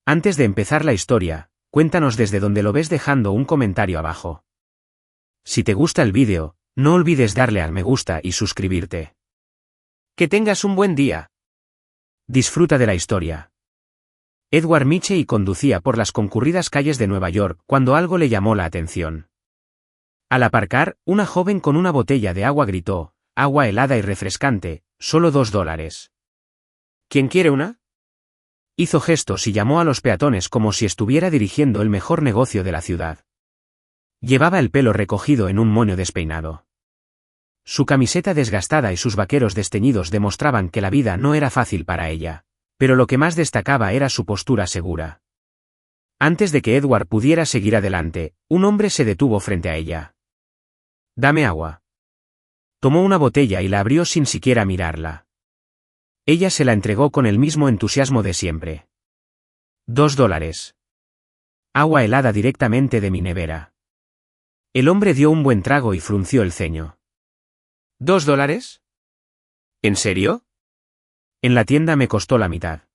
Antes de empezar la historia, cuéntanos desde dónde lo ves dejando un comentario abajo. Si te gusta el vídeo, no olvides darle al me gusta y suscribirte. Que tengas un buen día. Disfruta de la historia. Edward Mitchell conducía por las concurridas calles de Nueva York cuando algo le llamó la atención. Al aparcar, una joven con una botella de agua gritó: «Agua helada y refrescante, solo $2». ¿Quién quiere una? Hizo gestos y llamó a los peatones como si estuviera dirigiendo el mejor negocio de la ciudad. Llevaba el pelo recogido en un moño despeinado. Su camiseta desgastada y sus vaqueros desteñidos demostraban que la vida no era fácil para ella, pero lo que más destacaba era su postura segura. Antes de que Edward pudiera seguir adelante, un hombre se detuvo frente a ella. «Dame agua». Tomó una botella y la abrió sin siquiera mirarla. Ella se la entregó con el mismo entusiasmo de siempre. $2. Agua helada directamente de mi nevera. El hombre dio un buen trago y frunció el ceño. ¿$2? ¿En serio? En la tienda me costó la mitad.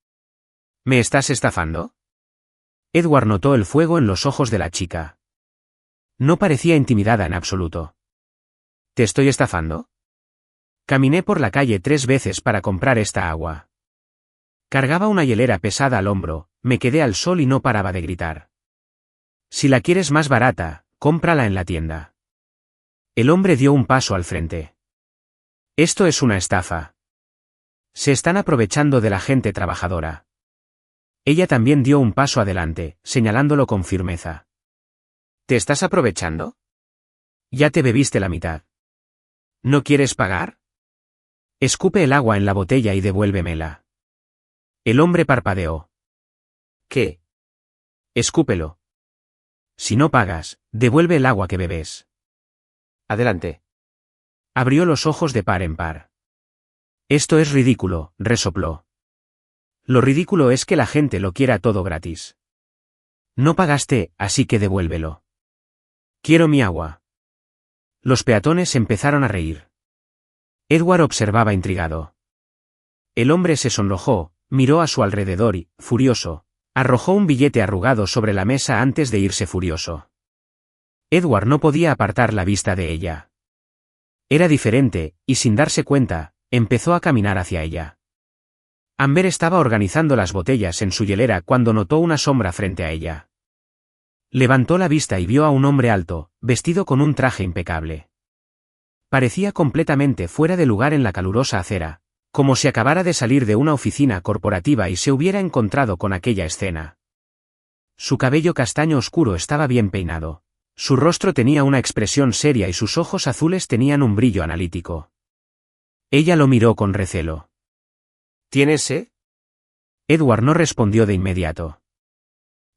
¿Me estás estafando? Edward notó el fuego en los ojos de la chica. No parecía intimidada en absoluto. ¿Te estoy estafando? Caminé por la calle 3 veces para comprar esta agua. Cargaba una hielera pesada al hombro, me quedé al sol y no paraba de gritar. Si la quieres más barata, cómprala en la tienda. El hombre dio un paso al frente. Esto es una estafa. Se están aprovechando de la gente trabajadora. Ella también dio un paso adelante, señalándolo con firmeza. ¿Te estás aprovechando? Ya te bebiste la mitad. ¿No quieres pagar? Escupe el agua en la botella y devuélvemela. El hombre parpadeó. ¿Qué? Escúpelo. Si no pagas, devuelve el agua que bebes. Adelante. Abrió los ojos de par en par. Esto es ridículo, resopló. Lo ridículo es que la gente lo quiera todo gratis. No pagaste, así que devuélvelo. Quiero mi agua. Los peatones empezaron a reír. Edward observaba intrigado. El hombre se sonrojó, miró a su alrededor y, furioso, arrojó un billete arrugado sobre la mesa antes de irse furioso. Edward no podía apartar la vista de ella. Era diferente, y sin darse cuenta, empezó a caminar hacia ella. Amber estaba organizando las botellas en su hielera cuando notó una sombra frente a ella. Levantó la vista y vio a un hombre alto, vestido con un traje impecable. Parecía completamente fuera de lugar en la calurosa acera, como si acabara de salir de una oficina corporativa y se hubiera encontrado con aquella escena. Su cabello castaño oscuro estaba bien peinado. Su rostro tenía una expresión seria y sus ojos azules tenían un brillo analítico. Ella lo miró con recelo. ¿Tienes sed? Edward no respondió de inmediato.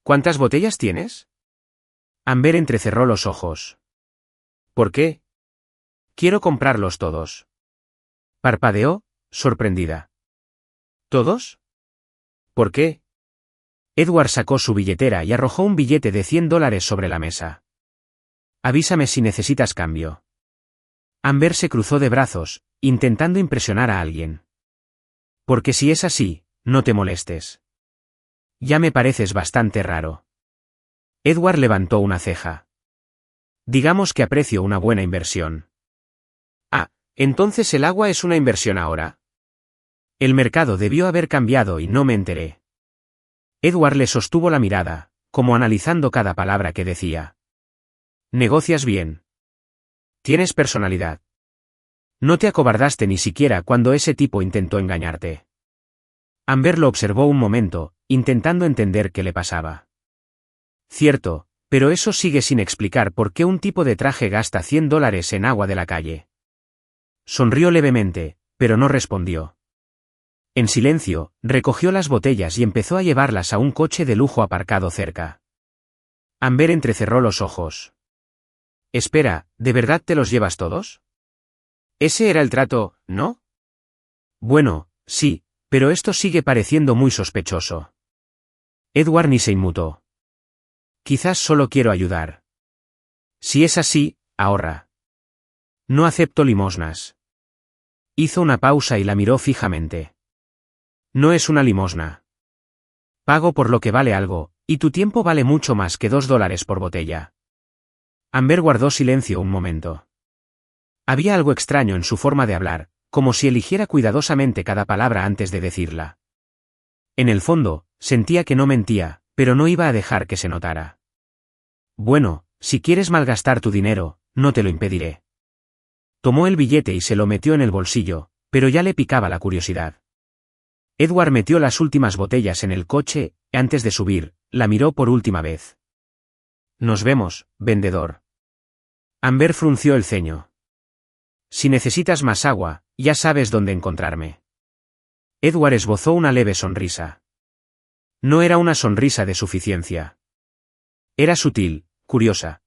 ¿Cuántas botellas tienes? Amber entrecerró los ojos. ¿Por qué? Quiero comprarlos todos. Parpadeó, sorprendida. ¿Todos? ¿Por qué? Edward sacó su billetera y arrojó un billete de $100 sobre la mesa. Avísame si necesitas cambio. Amber se cruzó de brazos, intentando impresionar a alguien. Porque si es así, no te molestes. Ya me pareces bastante raro. Edward levantó una ceja. Digamos que aprecio una buena inversión. Ah, entonces el agua es una inversión ahora. El mercado debió haber cambiado y no me enteré. Edward le sostuvo la mirada, como analizando cada palabra que decía. Negocias bien. Tienes personalidad. No te acobardaste ni siquiera cuando ese tipo intentó engañarte. Amber lo observó un momento, intentando entender qué le pasaba. Cierto, pero eso sigue sin explicar por qué un tipo de traje gasta $100 en agua de la calle. Sonrió levemente, pero no respondió. En silencio, recogió las botellas y empezó a llevarlas a un coche de lujo aparcado cerca. Amber entrecerró los ojos. Espera, ¿de verdad te los llevas todos? Ese era el trato, ¿no? Bueno, sí, pero esto sigue pareciendo muy sospechoso. Edward ni se inmutó. Quizás solo quiero ayudar. Si es así, ahorra. No acepto limosnas. Hizo una pausa y la miró fijamente. No es una limosna. Pago por lo que vale algo, y tu tiempo vale mucho más que $2 por botella. Amber guardó silencio un momento. Había algo extraño en su forma de hablar, como si eligiera cuidadosamente cada palabra antes de decirla. En el fondo, sentía que no mentía, pero no iba a dejar que se notara. Bueno, si quieres malgastar tu dinero, no te lo impediré. Tomó el billete y se lo metió en el bolsillo, pero ya le picaba la curiosidad. Edward metió las últimas botellas en el coche, y antes de subir, la miró por última vez. Nos vemos, vendedor. Amber frunció el ceño. Si necesitas más agua, ya sabes dónde encontrarme. Edward esbozó una leve sonrisa. No era una sonrisa de suficiencia. Era sutil, curiosa.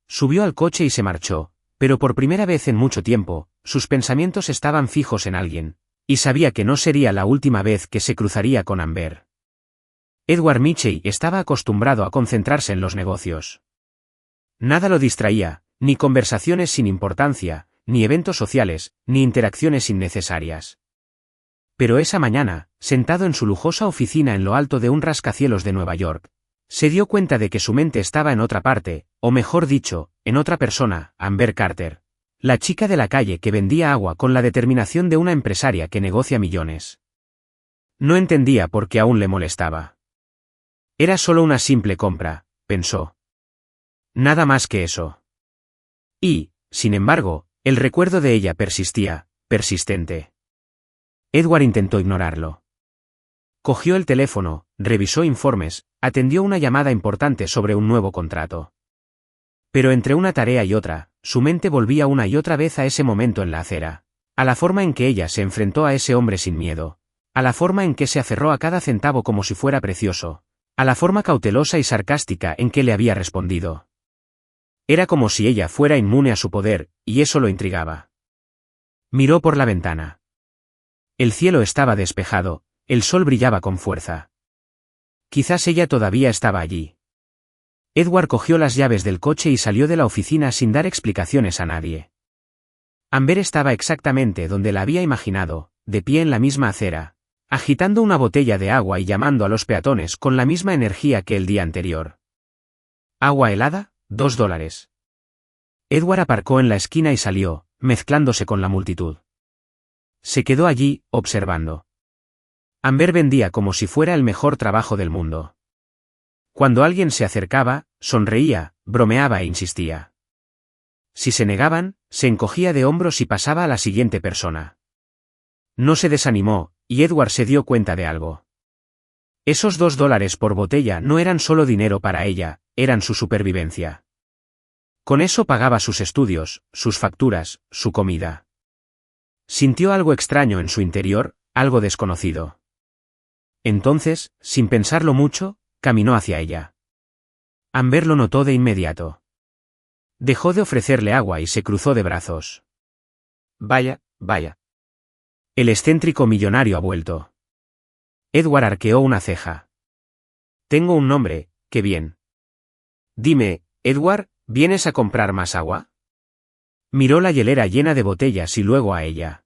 Subió al coche y se marchó, pero por primera vez en mucho tiempo, sus pensamientos estaban fijos en alguien, y sabía que no sería la última vez que se cruzaría con Amber. Edward Mitchell estaba acostumbrado a concentrarse en los negocios. Nada lo distraía, ni conversaciones sin importancia, ni eventos sociales, ni interacciones innecesarias. Pero esa mañana, sentado en su lujosa oficina en lo alto de un rascacielos de Nueva York, se dio cuenta de que su mente estaba en otra parte, o mejor dicho, en otra persona, Amber Carter, la chica de la calle que vendía agua con la determinación de una empresaria que negocia millones. No entendía por qué aún le molestaba. Era solo una simple compra, pensó. Nada más que eso. Y, sin embargo, el recuerdo de ella persistía, persistente. Edward intentó ignorarlo. Cogió el teléfono, revisó informes, atendió una llamada importante sobre un nuevo contrato. Pero entre una tarea y otra, su mente volvía una y otra vez a ese momento en la acera, a la forma en que ella se enfrentó a ese hombre sin miedo, a la forma en que se aferró a cada centavo como si fuera precioso, a la forma cautelosa y sarcástica en que le había respondido. Era como si ella fuera inmune a su poder, y eso lo intrigaba. Miró por la ventana. El cielo estaba despejado, el sol brillaba con fuerza. Quizás ella todavía estaba allí. Edward cogió las llaves del coche y salió de la oficina sin dar explicaciones a nadie. Amber estaba exactamente donde la había imaginado, de pie en la misma acera, agitando una botella de agua y llamando a los peatones con la misma energía que el día anterior. ¿Agua helada? $2. Edward aparcó en la esquina y salió, mezclándose con la multitud. Se quedó allí, observando. Amber vendía como si fuera el mejor trabajo del mundo. Cuando alguien se acercaba, sonreía, bromeaba e insistía. Si se negaban, se encogía de hombros y pasaba a la siguiente persona. No se desanimó, y Edward se dio cuenta de algo. Esos $2 por botella no eran solo dinero para ella, eran su supervivencia. Con eso pagaba sus estudios, sus facturas, su comida. Sintió algo extraño en su interior, algo desconocido. Entonces, sin pensarlo mucho, caminó hacia ella. Amber lo notó de inmediato. Dejó de ofrecerle agua y se cruzó de brazos. Vaya, vaya. El excéntrico millonario ha vuelto. Edward arqueó una ceja. Tengo un nombre, qué bien. Dime, Edward, ¿vienes a comprar más agua? Miró la hielera llena de botellas y luego a ella.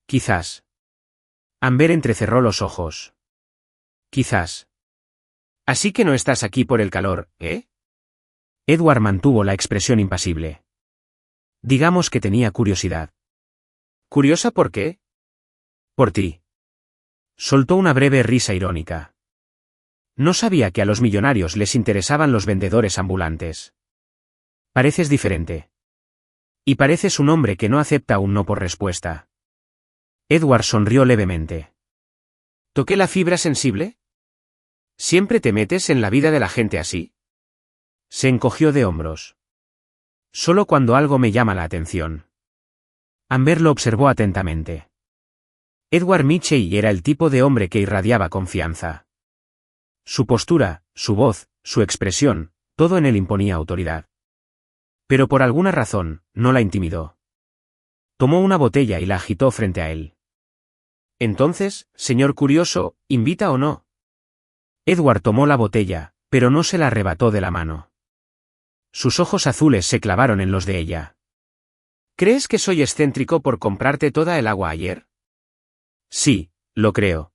Quizás. Amber entrecerró los ojos. Quizás. Así que no estás aquí por el calor, ¿eh? Edward mantuvo la expresión impasible. Digamos que tenía curiosidad. ¿Curiosa por qué? Por ti. Soltó una breve risa irónica. No sabía que a los millonarios les interesaban los vendedores ambulantes. Pareces diferente. Y pareces un hombre que no acepta un no por respuesta. Edward sonrió levemente. ¿Toqué la fibra sensible? ¿Siempre te metes en la vida de la gente así? Se encogió de hombros. Solo cuando algo me llama la atención. Amber lo observó atentamente. Edward Mitchell era el tipo de hombre que irradiaba confianza. Su postura, su voz, su expresión, todo en él imponía autoridad. Pero por alguna razón, no la intimidó. Tomó una botella y la agitó frente a él. Entonces, señor curioso, ¿invita o no? Edward tomó la botella, pero no se la arrebató de la mano. Sus ojos azules se clavaron en los de ella. ¿Crees que soy excéntrico por comprarte toda el agua ayer? Sí, lo creo.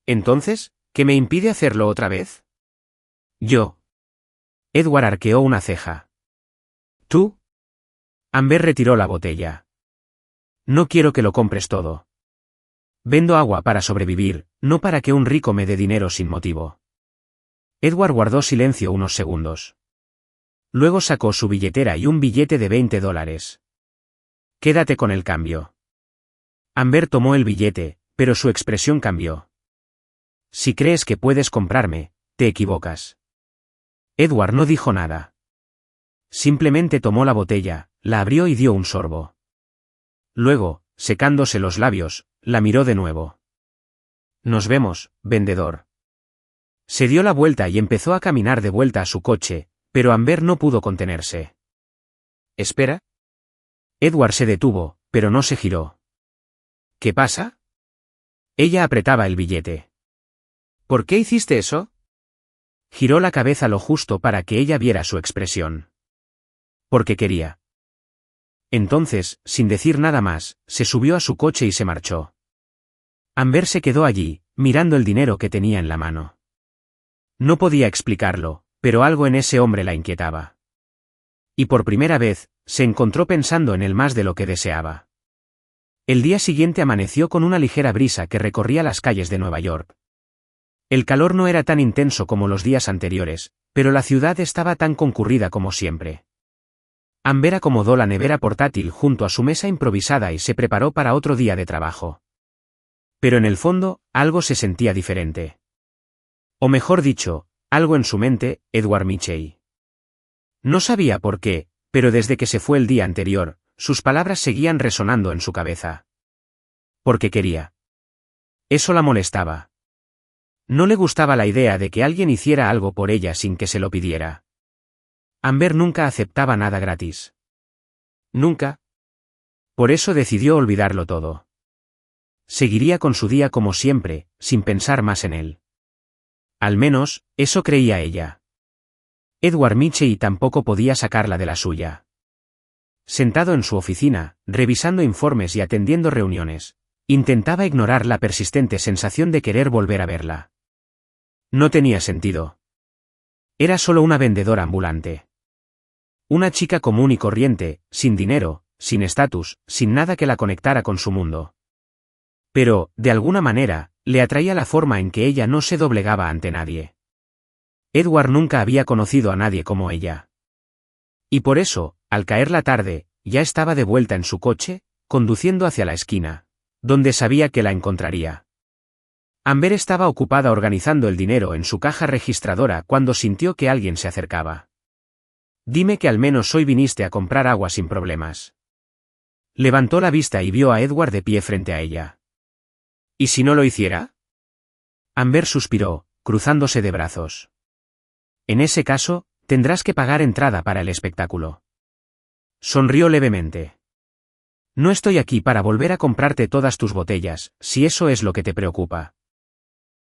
Entonces, ¿Qué me impide hacerlo otra vez? Yo. Edward arqueó una ceja. ¿Tú? Amber retiró la botella. No quiero que lo compres todo. Vendo agua para sobrevivir, no para que un rico me dé dinero sin motivo. Edward guardó silencio unos segundos. Luego sacó su billetera y un billete de $20. Quédate con el cambio. Amber tomó el billete, pero su expresión cambió. Si crees que puedes comprarme, te equivocas. Edward no dijo nada. Simplemente tomó la botella, la abrió y dio un sorbo. Luego, secándose los labios, la miró de nuevo. Nos vemos, vendedor. Se dio la vuelta y empezó a caminar de vuelta a su coche, pero Amber no pudo contenerse. ¿Espera? Edward se detuvo, pero no se giró. ¿Qué pasa? Ella apretaba el billete. ¿Por qué hiciste eso? Giró la cabeza lo justo para que ella viera su expresión. Porque quería. Entonces, sin decir nada más, se subió a su coche y se marchó. Amber se quedó allí, mirando el dinero que tenía en la mano. No podía explicarlo, pero algo en ese hombre la inquietaba. Y por primera vez, se encontró pensando en él más de lo que deseaba. El día siguiente amaneció con una ligera brisa que recorría las calles de Nueva York. El calor no era tan intenso como los días anteriores, pero la ciudad estaba tan concurrida como siempre. Amber acomodó la nevera portátil junto a su mesa improvisada y se preparó para otro día de trabajo. Pero en el fondo, algo se sentía diferente. O mejor dicho, algo en su mente, Edward Mitchell. No sabía por qué, pero desde que se fue el día anterior, sus palabras seguían resonando en su cabeza. Porque quería. Eso la molestaba. No le gustaba la idea de que alguien hiciera algo por ella sin que se lo pidiera. Amber nunca aceptaba nada gratis. Nunca. Por eso decidió olvidarlo todo. Seguiría con su día como siempre, sin pensar más en él. Al menos, eso creía ella. Edward Mitchell tampoco podía sacarla de la suya. Sentado en su oficina, revisando informes y atendiendo reuniones, intentaba ignorar la persistente sensación de querer volver a verla. No tenía sentido. Era solo una vendedora ambulante. Una chica común y corriente, sin dinero, sin estatus, sin nada que la conectara con su mundo. Pero, de alguna manera, le atraía la forma en que ella no se doblegaba ante nadie. Edward nunca había conocido a nadie como ella. Y por eso, al caer la tarde, ya estaba de vuelta en su coche, conduciendo hacia la esquina, donde sabía que la encontraría. Amber estaba ocupada organizando el dinero en su caja registradora cuando sintió que alguien se acercaba. Dime que al menos hoy viniste a comprar agua sin problemas. Levantó la vista y vio a Edward de pie frente a ella. ¿Y si no lo hiciera? Amber suspiró, cruzándose de brazos. En ese caso, tendrás que pagar entrada para el espectáculo. Sonrió levemente. No estoy aquí para volver a comprarte todas tus botellas, si eso es lo que te preocupa.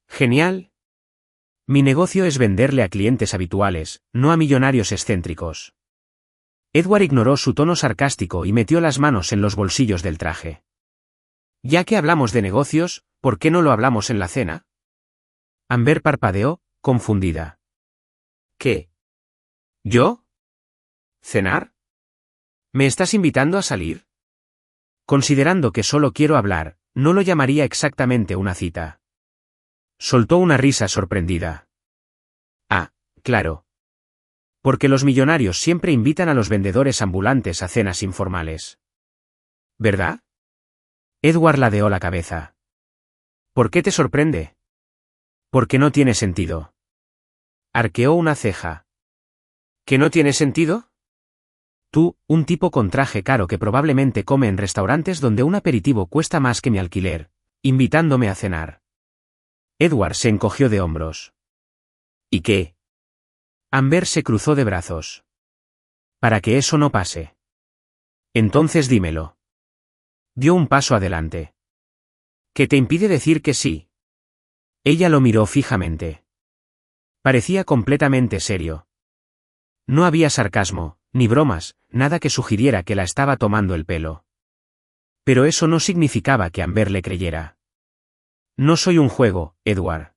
Genial. Mi negocio es venderle a clientes habituales, no a millonarios excéntricos. Edward ignoró su tono sarcástico y metió las manos en los bolsillos del traje. Ya que hablamos de negocios, ¿por qué no lo hablamos en la cena? Amber parpadeó, confundida. ¿Qué? ¿Yo? ¿Cenar? ¿Me estás invitando a salir? Considerando que solo quiero hablar, no lo llamaría exactamente una cita. Soltó una risa sorprendida. Ah, claro. Porque los millonarios siempre invitan a los vendedores ambulantes a cenas informales. ¿Verdad? Edward ladeó la cabeza. ¿Por qué te sorprende? Porque no tiene sentido. Arqueó una ceja. ¿Que no tiene sentido? Tú, un tipo con traje caro que probablemente come en restaurantes donde un aperitivo cuesta más que mi alquiler, invitándome a cenar. Edward se encogió de hombros. ¿Y qué? Amber se cruzó de brazos. Para que eso no pase. Entonces dímelo. Dio un paso adelante. ¿Qué te impide decir que sí? Ella lo miró fijamente. Parecía completamente serio. No había sarcasmo, ni bromas, nada que sugiriera que la estaba tomando el pelo. Pero eso no significaba que Amber le creyera. No soy un juego, Edward.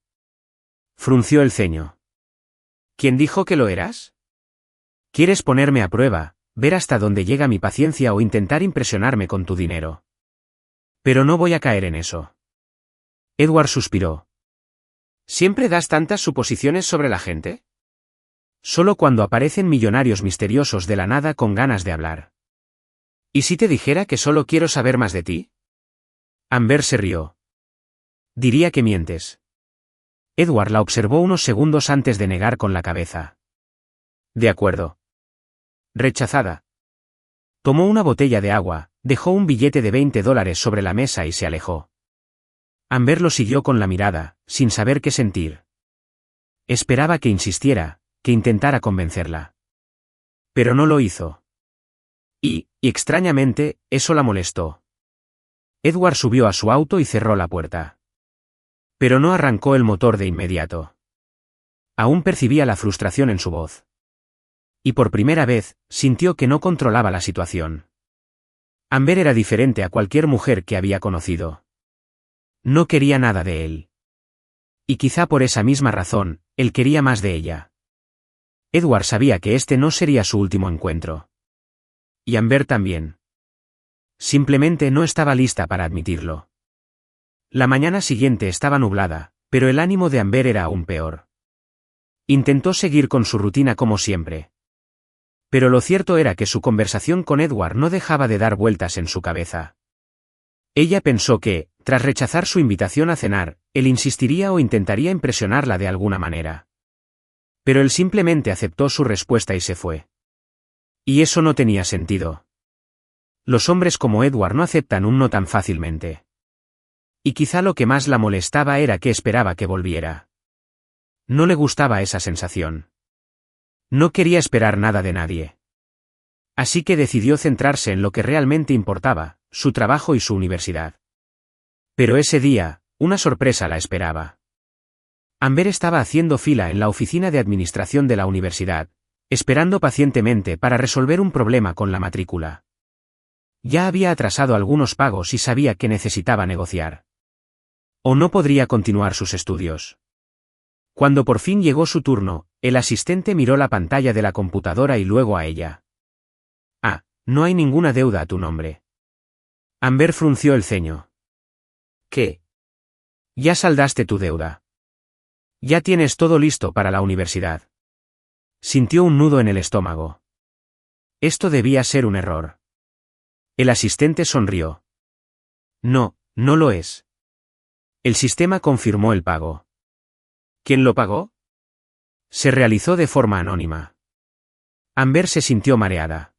Frunció el ceño. ¿Quién dijo que lo eras? ¿Quieres ponerme a prueba, ver hasta dónde llega mi paciencia o intentar impresionarme con tu dinero? Pero no voy a caer en eso. Edward suspiró. ¿Siempre das tantas suposiciones sobre la gente? Solo cuando aparecen millonarios misteriosos de la nada con ganas de hablar. ¿Y si te dijera que solo quiero saber más de ti? Amber se rió. Diría que mientes. Edward la observó unos segundos antes de negar con la cabeza. De acuerdo. Rechazada. Tomó una botella de agua, dejó un billete de $20 sobre la mesa y se alejó. Amber lo siguió con la mirada, sin saber qué sentir. Esperaba que insistiera, que intentara convencerla. Pero no lo hizo. Y extrañamente, eso la molestó. Edward subió a su auto y cerró la puerta. Pero no arrancó el motor de inmediato. Aún percibía la frustración en su voz. Y por primera vez, sintió que no controlaba la situación. Amber era diferente a cualquier mujer que había conocido. No quería nada de él. Y quizá por esa misma razón, él quería más de ella. Edward sabía que este no sería su último encuentro. Y Amber también. Simplemente no estaba lista para admitirlo. La mañana siguiente estaba nublada, pero el ánimo de Amber era aún peor. Intentó seguir con su rutina como siempre. Pero lo cierto era que su conversación con Edward no dejaba de dar vueltas en su cabeza. Ella pensó que, tras rechazar su invitación a cenar, él insistiría o intentaría impresionarla de alguna manera. Pero él simplemente aceptó su respuesta y se fue. Y eso no tenía sentido. Los hombres como Edward no aceptan un no tan fácilmente. Y quizá lo que más la molestaba era que esperaba que volviera. No le gustaba esa sensación. No quería esperar nada de nadie. Así que decidió centrarse en lo que realmente importaba, su trabajo y su universidad. Pero ese día, una sorpresa la esperaba. Amber estaba haciendo fila en la oficina de administración de la universidad, esperando pacientemente para resolver un problema con la matrícula. Ya había atrasado algunos pagos y sabía que necesitaba negociar. O no podría continuar sus estudios. Cuando por fin llegó su turno, el asistente miró la pantalla de la computadora y luego a ella. Ah, no hay ninguna deuda a tu nombre. Amber frunció el ceño. ¿Qué? Ya saldaste tu deuda. Ya tienes todo listo para la universidad. Sintió un nudo en el estómago. Esto debía ser un error. El asistente sonrió. No, no lo es. El sistema confirmó el pago. ¿Quién lo pagó? Se realizó de forma anónima. Amber se sintió mareada.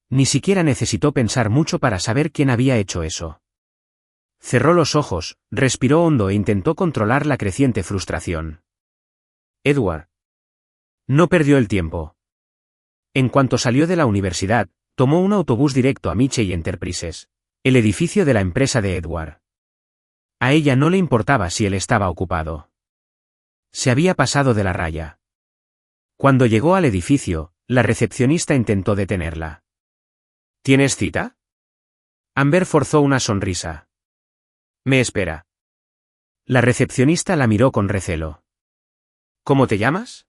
Ni siquiera necesitó pensar mucho para saber quién había hecho eso. Cerró los ojos, respiró hondo e intentó controlar la creciente frustración. Edward. No perdió el tiempo. En cuanto salió de la universidad, tomó un autobús directo a Michey Enterprises, el edificio de la empresa de Edward. A ella no le importaba si él estaba ocupado. Se había pasado de la raya. Cuando llegó al edificio, la recepcionista intentó detenerla. ¿Tienes cita? Amber forzó una sonrisa. Me espera. La recepcionista la miró con recelo. ¿Cómo te llamas?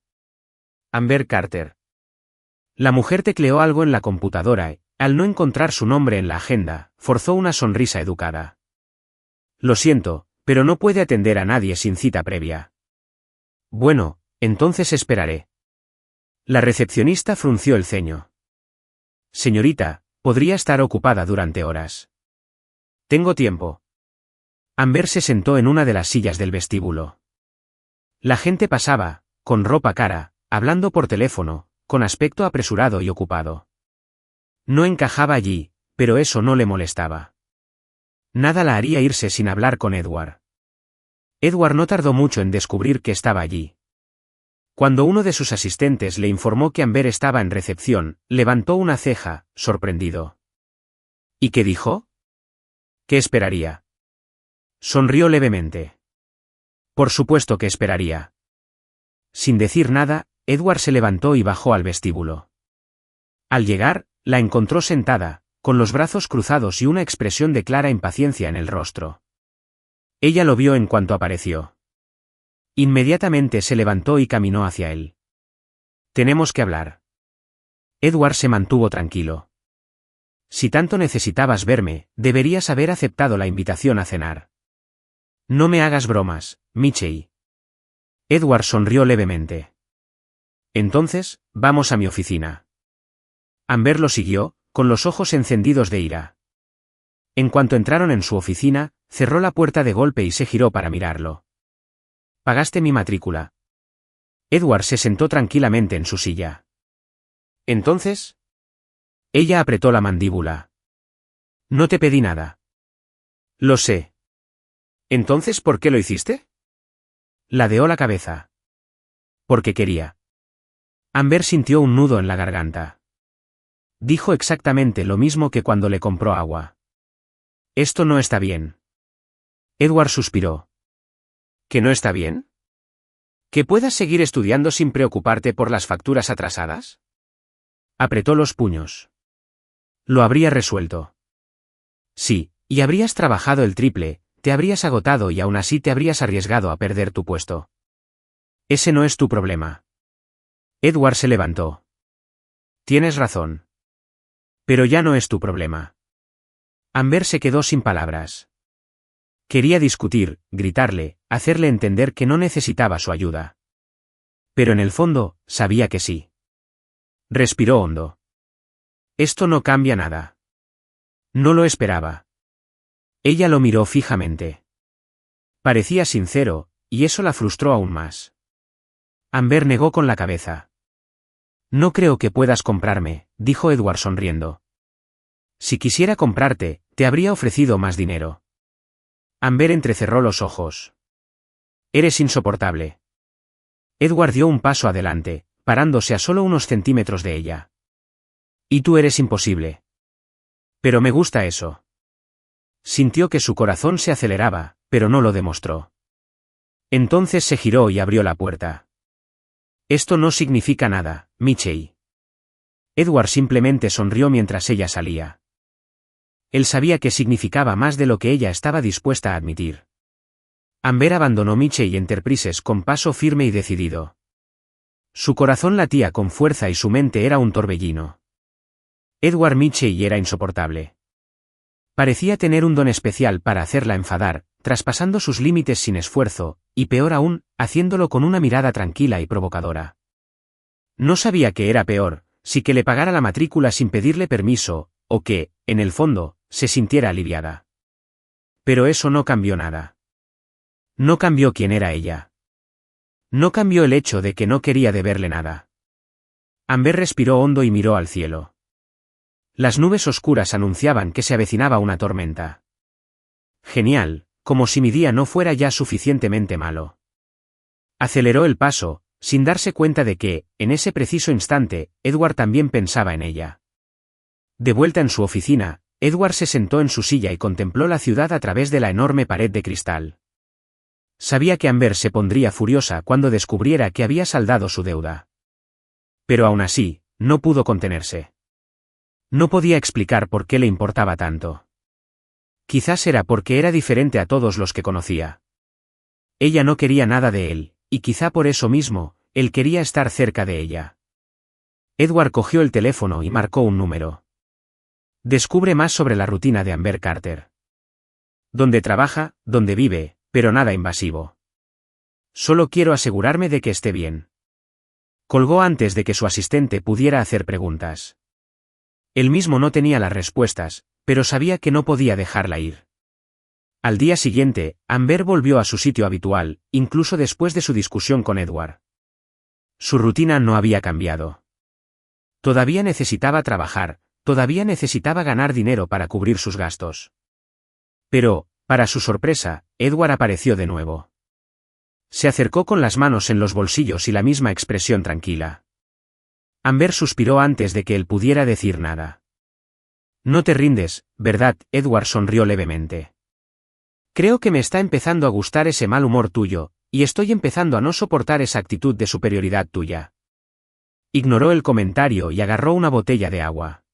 Amber Carter. La mujer tecleó algo en la computadora y, al no encontrar su nombre en la agenda, forzó una sonrisa educada. Lo siento, pero no puede atender a nadie sin cita previa. Bueno, entonces esperaré. La recepcionista frunció el ceño. Señorita, podría estar ocupada durante horas. Tengo tiempo. Amber se sentó en una de las sillas del vestíbulo. La gente pasaba, con ropa cara, hablando por teléfono, con aspecto apresurado y ocupado. No encajaba allí, pero eso no le molestaba. Nada la haría irse sin hablar con Edward. Edward no tardó mucho en descubrir que estaba allí. Cuando uno de sus asistentes le informó que Amber estaba en recepción, levantó una ceja, sorprendido. ¿Y qué dijo? ¿Qué esperaría? Sonrió levemente. Por supuesto que esperaría. Sin decir nada, Edward se levantó y bajó al vestíbulo. Al llegar, la encontró sentada, con los brazos cruzados y una expresión de clara impaciencia en el rostro. Ella lo vio en cuanto apareció. Inmediatamente se levantó y caminó hacia él. Tenemos que hablar. Edward se mantuvo tranquilo. Si tanto necesitabas verme, deberías haber aceptado la invitación a cenar. No me hagas bromas, Michelle. Edward sonrió levemente. Entonces, vamos a mi oficina. Amber lo siguió, con los ojos encendidos de ira. En cuanto entraron en su oficina, cerró la puerta de golpe y se giró para mirarlo. ¿Pagaste mi matrícula? Edward se sentó tranquilamente en su silla. ¿Entonces? Ella apretó la mandíbula. No te pedí nada. Lo sé. ¿Entonces por qué lo hiciste? Ladeó la cabeza. Porque quería. Amber sintió un nudo en la garganta. Dijo exactamente lo mismo que cuando le compró agua. Esto no está bien. Edward suspiró. ¿Que no está bien? ¿Que puedas seguir estudiando sin preocuparte por las facturas atrasadas? Apretó los puños. Lo habría resuelto. Sí, y habrías trabajado el triple, te habrías agotado y aún así te habrías arriesgado a perder tu puesto. Ese no es tu problema. Edward se levantó. Tienes razón. Pero ya no es tu problema. Amber se quedó sin palabras. Quería discutir, gritarle, hacerle entender que no necesitaba su ayuda. Pero en el fondo, sabía que sí. Respiró hondo. Esto no cambia nada. No lo esperaba. Ella lo miró fijamente. Parecía sincero, y eso la frustró aún más. Amber negó con la cabeza. No creo que puedas comprarme, dijo Edward sonriendo. Si quisiera comprarte, te habría ofrecido más dinero. Amber entrecerró los ojos. Eres insoportable. Edward dio un paso adelante, parándose a solo unos centímetros de ella. Y tú eres imposible. Pero me gusta eso. Sintió que su corazón se aceleraba, pero no lo demostró. Entonces se giró y abrió la puerta. Esto no significa nada, Michelle. Edward simplemente sonrió mientras ella salía. Él sabía que significaba más de lo que ella estaba dispuesta a admitir. Amber abandonó Michelle Enterprises con paso firme y decidido. Su corazón latía con fuerza y su mente era un torbellino. Edward Michelle era insoportable. Parecía tener un don especial para hacerla enfadar, traspasando sus límites sin esfuerzo, y peor aún, haciéndolo con una mirada tranquila y provocadora. No sabía que era peor, si que le pagara la matrícula sin pedirle permiso, o que, en el fondo, se sintiera aliviada. Pero eso no cambió nada. No cambió quién era ella. No cambió el hecho de que no quería deberle nada. Amber respiró hondo y miró al cielo. Las nubes oscuras anunciaban que se avecinaba una tormenta. Genial, como si mi día no fuera ya suficientemente malo. Aceleró el paso, sin darse cuenta de que, en ese preciso instante, Edward también pensaba en ella. De vuelta en su oficina, Edward se sentó en su silla y contempló la ciudad a través de la enorme pared de cristal. Sabía que Amber se pondría furiosa cuando descubriera que había saldado su deuda. Pero aún así, no pudo contenerse. No podía explicar por qué le importaba tanto. Quizás era porque era diferente a todos los que conocía. Ella no quería nada de él, y quizá por eso mismo, él quería estar cerca de ella. Edward cogió el teléfono y marcó un número. Descubre más sobre la rutina de Amber Carter. Donde trabaja, donde vive, pero nada invasivo. Solo quiero asegurarme de que esté bien. Colgó antes de que su asistente pudiera hacer preguntas. Él mismo no tenía las respuestas, pero sabía que no podía dejarla ir. Al día siguiente, Amber volvió a su sitio habitual, incluso después de su discusión con Edward. Su rutina no había cambiado. Todavía necesitaba trabajar, todavía necesitaba ganar dinero para cubrir sus gastos. Pero, para su sorpresa, Edward apareció de nuevo. Se acercó con las manos en los bolsillos y la misma expresión tranquila. Amber suspiró antes de que él pudiera decir nada. No te rindes, ¿verdad? Edward sonrió levemente. Creo que me está empezando a gustar ese mal humor tuyo, y estoy empezando a no soportar esa actitud de superioridad tuya. Ignoró el comentario y agarró una botella de agua.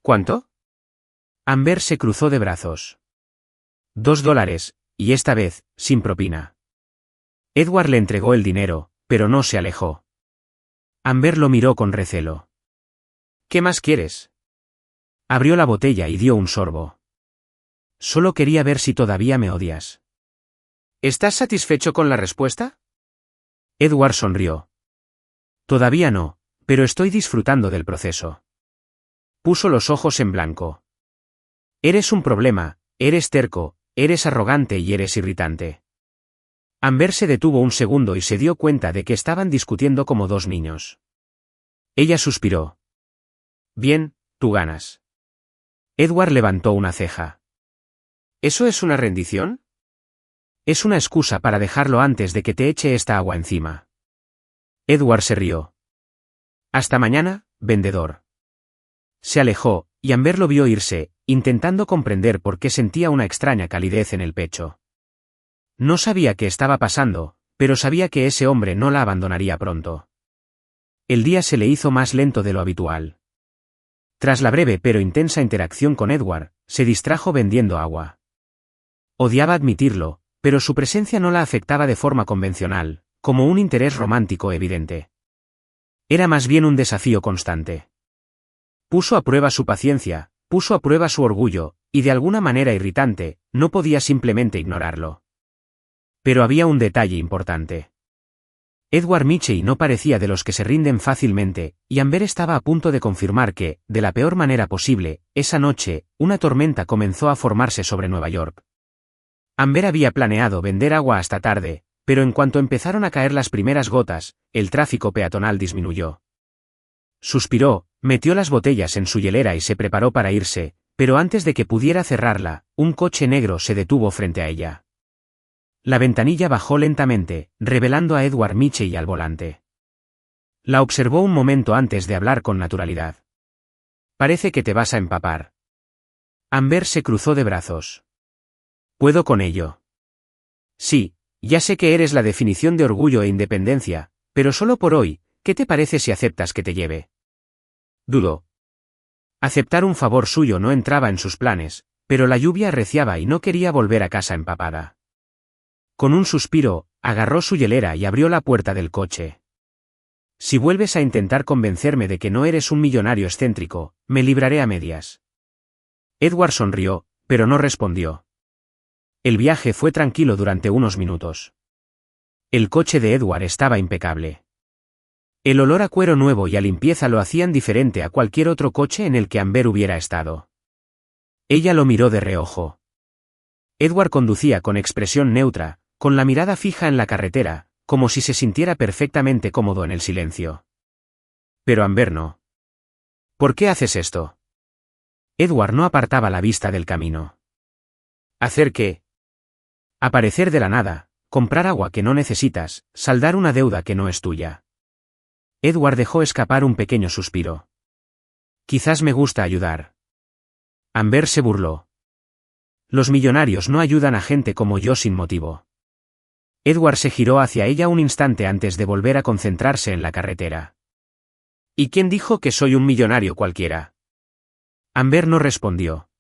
¿Cuánto? Amber se cruzó de brazos. $2, y esta vez, sin propina. Edward le entregó el dinero, pero no se alejó. Amber lo miró con recelo. ¿Qué más quieres? Abrió la botella y dio un sorbo. Solo quería ver si todavía me odias. ¿Estás satisfecho con la respuesta? Edward sonrió. Todavía no, pero estoy disfrutando del proceso. Puso los ojos en blanco. Eres un problema, eres terco, eres arrogante y eres irritante. Amber se detuvo un segundo y se dio cuenta de que estaban discutiendo como dos niños. Ella suspiró. Bien, tú ganas. Edward levantó una ceja. ¿Eso es una rendición? Es una excusa para dejarlo antes de que te eche esta agua encima. Edward se rió. Hasta mañana, vendedor. Se alejó, y Amber lo vio irse, intentando comprender por qué sentía una extraña calidez en el pecho. No sabía qué estaba pasando, pero sabía que ese hombre no la abandonaría pronto. El día se le hizo más lento de lo habitual. Tras la breve pero intensa interacción con Edward, se distrajo vendiendo agua. Odiaba admitirlo, pero su presencia no la afectaba de forma convencional, como un interés romántico evidente. Era más bien un desafío constante. Puso a prueba su paciencia, puso a prueba su orgullo, y de alguna manera irritante, no podía simplemente ignorarlo. Pero había un detalle importante. Edward Mitchell no parecía de los que se rinden fácilmente, y Amber estaba a punto de confirmar que, de la peor manera posible, esa noche, una tormenta comenzó a formarse sobre Nueva York. Amber había planeado vender agua hasta tarde, pero en cuanto empezaron a caer las primeras gotas, el tráfico peatonal disminuyó. Suspiró, metió las botellas en su hielera y se preparó para irse, pero antes de que pudiera cerrarla, un coche negro se detuvo frente a ella. La ventanilla bajó lentamente, revelando a Edward Mitchell al volante. La observó un momento antes de hablar con naturalidad. Parece que te vas a empapar. Amber se cruzó de brazos. ¿Puedo con ello? Sí, ya sé que eres la definición de orgullo e independencia, pero solo por hoy, ¿qué te parece si aceptas que te lleve? Dudó. Aceptar un favor suyo no entraba en sus planes, pero la lluvia arreciaba y no quería volver a casa empapada. Con un suspiro, agarró su hielera y abrió la puerta del coche. Si vuelves a intentar convencerme de que no eres un millonario excéntrico, me libraré a medias. Edward sonrió, pero no respondió. El viaje fue tranquilo durante unos minutos. El coche de Edward estaba impecable. El olor a cuero nuevo y a limpieza lo hacían diferente a cualquier otro coche en el que Amber hubiera estado. Ella lo miró de reojo. Edward conducía con expresión neutra, con la mirada fija en la carretera, como si se sintiera perfectamente cómodo en el silencio. Pero Amber no. ¿Por qué haces esto? Edward no apartaba la vista del camino. ¿Hacer qué? Aparecer de la nada, comprar agua que no necesitas, saldar una deuda que no es tuya. Edward dejó escapar un pequeño suspiro. Quizás me gusta ayudar. Amber se burló. Los millonarios no ayudan a gente como yo sin motivo. Edward se giró hacia ella un instante antes de volver a concentrarse en la carretera. ¿Y quién dijo que soy un millonario cualquiera? Amber no respondió.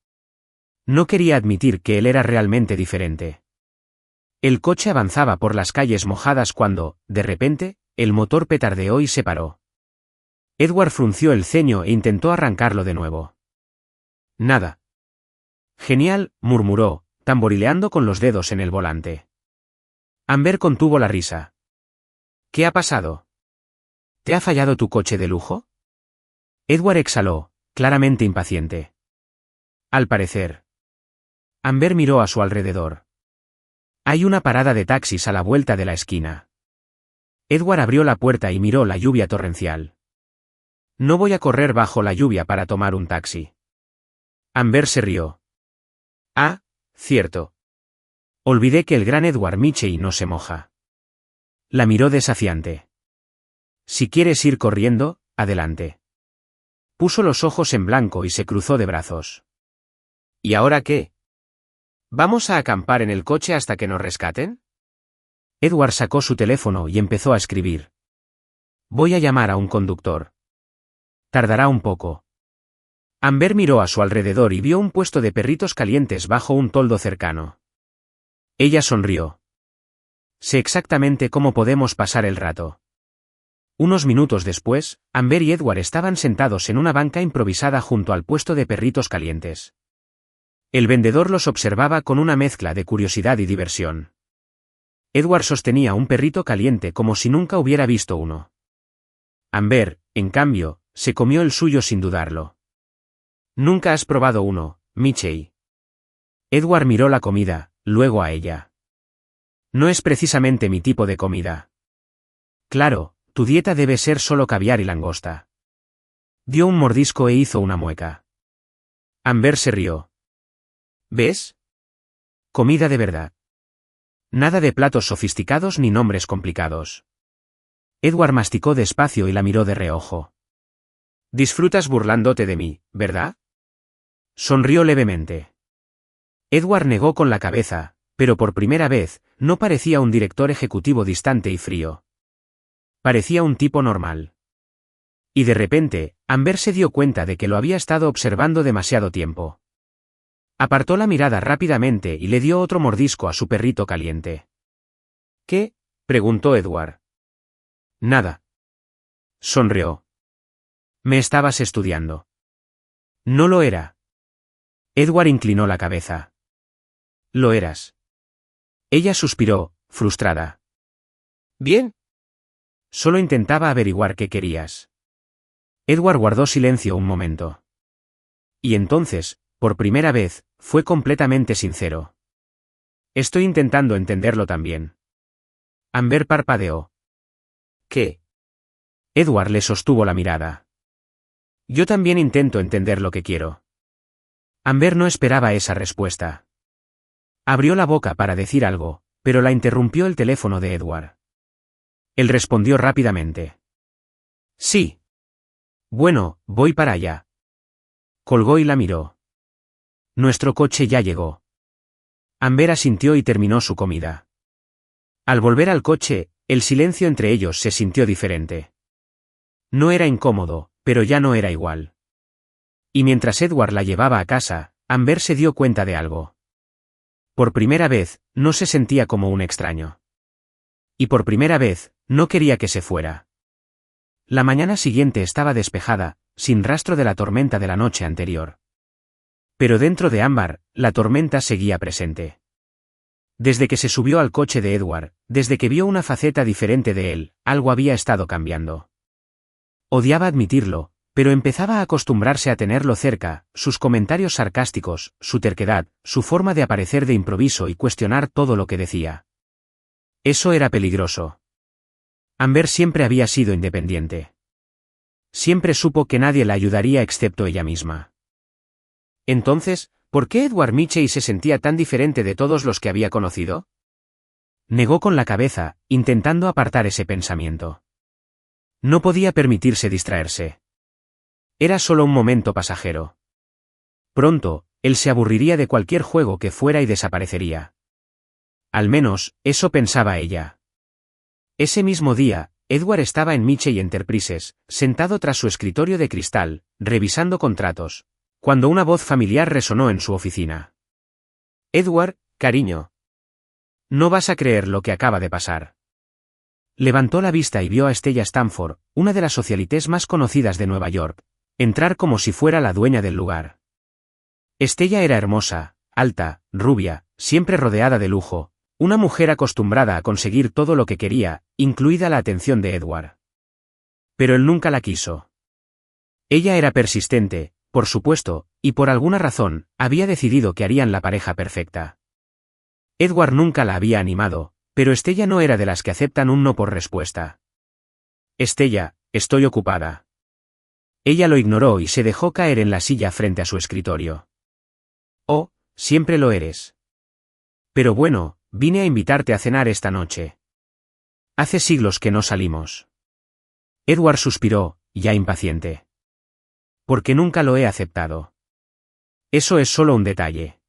No quería admitir que él era realmente diferente. El coche avanzaba por las calles mojadas cuando, de repente, el motor petardeó y se paró. Edward frunció el ceño e intentó arrancarlo de nuevo. Nada. Genial, murmuró, tamborileando con los dedos en el volante. Amber contuvo la risa. ¿Qué ha pasado? ¿Te ha fallado tu coche de lujo? Edward exhaló, claramente impaciente. Al parecer. Amber miró a su alrededor. Hay una parada de taxis a la vuelta de la esquina. Edward abrió la puerta y miró la lluvia torrencial. No voy a correr bajo la lluvia para tomar un taxi. Amber se rió. Ah, cierto. Olvidé que el gran Edward Mitchell no se moja. La miró desafiante. Si quieres ir corriendo, adelante. Puso los ojos en blanco y se cruzó de brazos. ¿Y ahora qué? ¿Vamos a acampar en el coche hasta que nos rescaten? Edward sacó su teléfono y empezó a escribir. Voy a llamar a un conductor. Tardará un poco. Amber miró a su alrededor y vio un puesto de perritos calientes bajo un toldo cercano. Ella sonrió. Sé exactamente cómo podemos pasar el rato. Unos minutos después, Amber y Edward estaban sentados en una banca improvisada junto al puesto de perritos calientes. El vendedor los observaba con una mezcla de curiosidad y diversión. Edward sostenía un perrito caliente como si nunca hubiera visto uno. Amber, en cambio, se comió el suyo sin dudarlo. «¿Nunca has probado uno, Michie?» Edward miró la comida, luego a ella. «No es precisamente mi tipo de comida». «Claro, tu dieta debe ser solo caviar y langosta». Dio un mordisco e hizo una mueca. Amber se rió. «¿Ves? Comida de verdad. Nada de platos sofisticados ni nombres complicados». Edward masticó despacio y la miró de reojo. «Disfrutas burlándote de mí, ¿verdad?» Sonrió levemente. Edward negó con la cabeza, pero por primera vez, no parecía un director ejecutivo distante y frío. Parecía un tipo normal. Y de repente, Amber se dio cuenta de que lo había estado observando demasiado tiempo. Apartó la mirada rápidamente y le dio otro mordisco a su perrito caliente. «¿Qué?», preguntó Edward. «Nada». Sonrió. «Me estabas estudiando». «No lo era». Edward inclinó la cabeza. «Lo eras». Ella suspiró, frustrada. «Bien». «Solo intentaba averiguar qué querías». Edward guardó silencio un momento. Y entonces, por primera vez, fue completamente sincero. «Estoy intentando entenderlo también». Amber parpadeó. «¿Qué?». Edward le sostuvo la mirada. «Yo también intento entender lo que quiero». Amber no esperaba esa respuesta. Abrió la boca para decir algo, pero la interrumpió el teléfono de Edward. Él respondió rápidamente. «Sí». «Bueno, voy para allá». Colgó y la miró. «Nuestro coche ya llegó». Amber asintió y terminó su comida. Al volver al coche, el silencio entre ellos se sintió diferente. No era incómodo, pero ya no era igual. Y mientras Edward la llevaba a casa, Amber se dio cuenta de algo. Por primera vez, no se sentía como un extraño. Y por primera vez, no quería que se fuera. La mañana siguiente estaba despejada, sin rastro de la tormenta de la noche anterior. Pero dentro de Amber, la tormenta seguía presente. Desde que se subió al coche de Edward, desde que vio una faceta diferente de él, algo había estado cambiando. Odiaba admitirlo, pero empezaba a acostumbrarse a tenerlo cerca, sus comentarios sarcásticos, su terquedad, su forma de aparecer de improviso y cuestionar todo lo que decía. Eso era peligroso. Amber siempre había sido independiente. Siempre supo que nadie la ayudaría excepto ella misma. Entonces, ¿por qué Edward Michie se sentía tan diferente de todos los que había conocido? Negó con la cabeza, intentando apartar ese pensamiento. No podía permitirse distraerse. Era solo un momento pasajero. Pronto, él se aburriría de cualquier juego que fuera y desaparecería. Al menos, eso pensaba ella. Ese mismo día, Edward estaba en Michie Enterprises, sentado tras su escritorio de cristal, revisando contratos, cuando una voz familiar resonó en su oficina. «Edward, cariño. No vas a creer lo que acaba de pasar». Levantó la vista y vio a Stella Stanford, una de las socialites más conocidas de Nueva York, entrar como si fuera la dueña del lugar. Stella era hermosa, alta, rubia, siempre rodeada de lujo, una mujer acostumbrada a conseguir todo lo que quería, incluida la atención de Edward. Pero él nunca la quiso. Ella era persistente, por supuesto, y por alguna razón, había decidido que harían la pareja perfecta. Edward nunca la había animado, pero Stella no era de las que aceptan un no por respuesta. «Stella, estoy ocupada». Ella lo ignoró y se dejó caer en la silla frente a su escritorio. «Oh, siempre lo eres». «Pero bueno, vine a invitarte a cenar esta noche. Hace siglos que no salimos». Edward suspiró, ya impaciente. «Porque nunca lo he aceptado». «Eso es solo un detalle.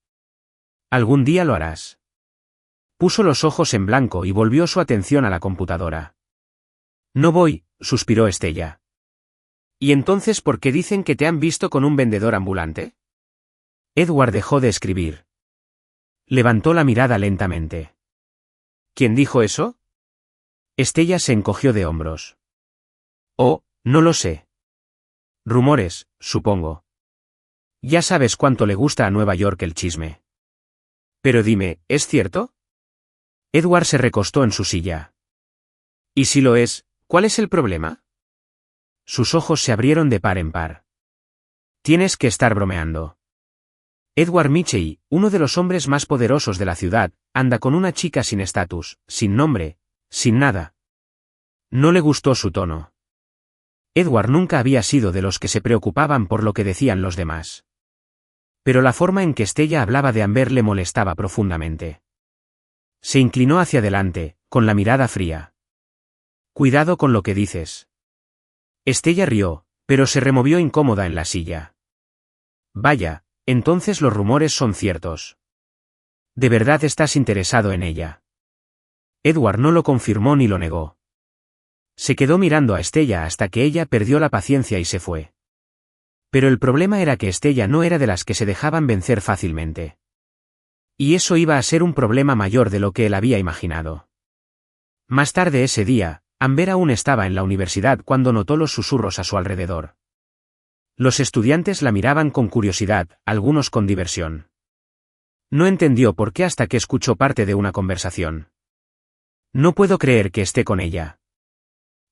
Algún día lo harás». Puso los ojos en blanco y volvió su atención a la computadora. «No voy», suspiró Stella. «¿Y entonces por qué dicen que te han visto con un vendedor ambulante?» Edward dejó de escribir. Levantó la mirada lentamente. «¿Quién dijo eso?». Estella se encogió de hombros. Oh, no lo sé. Rumores, supongo. Ya sabes cuánto le gusta a Nueva York el chisme. Pero dime, ¿es cierto? Edward se recostó en su silla. ¿Y si lo es, cuál es el problema? Sus ojos se abrieron de par en par. Tienes que estar bromeando. Edward Mitchell, uno de los hombres más poderosos de la ciudad, anda con una chica sin estatus, sin nombre, sin nada. No le gustó su tono. Edward nunca había sido de los que se preocupaban por lo que decían los demás. Pero la forma en que Estella hablaba de Amber le molestaba profundamente. Se inclinó hacia adelante, con la mirada fría. Cuidado con lo que dices. Estella rió, pero se removió incómoda en la silla. Vaya, entonces los rumores son ciertos. ¿De verdad estás interesado en ella? Edward no lo confirmó ni lo negó. Se quedó mirando a Estella hasta que ella perdió la paciencia y se fue. Pero el problema era que Estella no era de las que se dejaban vencer fácilmente. Y eso iba a ser un problema mayor de lo que él había imaginado. Más tarde ese día, Amber aún estaba en la universidad cuando notó los susurros a su alrededor. Los estudiantes la miraban con curiosidad, algunos con diversión. No entendió por qué hasta que escuchó parte de una conversación. No puedo creer que esté con ella.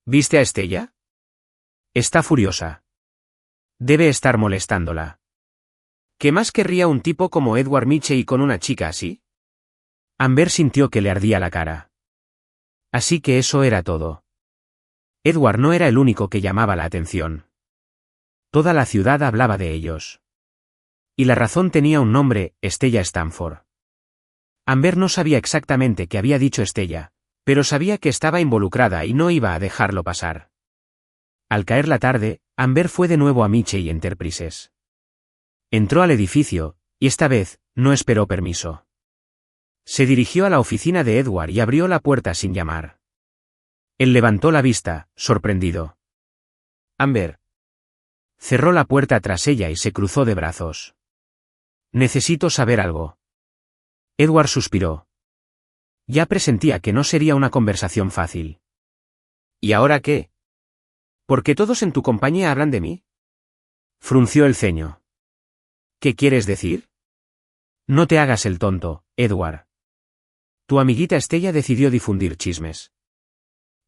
¿Viste a Estella? Está furiosa. Debe estar molestándola. ¿Qué más querría un tipo como Edward Mitchell con una chica así? Amber sintió que le ardía la cara. Así que eso era todo. Edward no era el único que llamaba la atención. Toda la ciudad hablaba de ellos. Y la razón tenía un nombre, Estella Stanford. Amber no sabía exactamente qué había dicho Estella, pero sabía que estaba involucrada y no iba a dejarlo pasar. Al caer la tarde, Amber fue de nuevo a Mitchell Enterprises. Entró al edificio, y esta vez, no esperó permiso. Se dirigió a la oficina de Edward y abrió la puerta sin llamar. Él levantó la vista, sorprendido. Amber. Cerró la puerta tras ella y se cruzó de brazos. Necesito saber algo. Edward suspiró. Ya presentía que no sería una conversación fácil. ¿Y ahora qué? ¿Por qué todos en tu compañía hablan de mí? Frunció el ceño. ¿Qué quieres decir? No te hagas el tonto, Edward. Tu amiguita Estella decidió difundir chismes.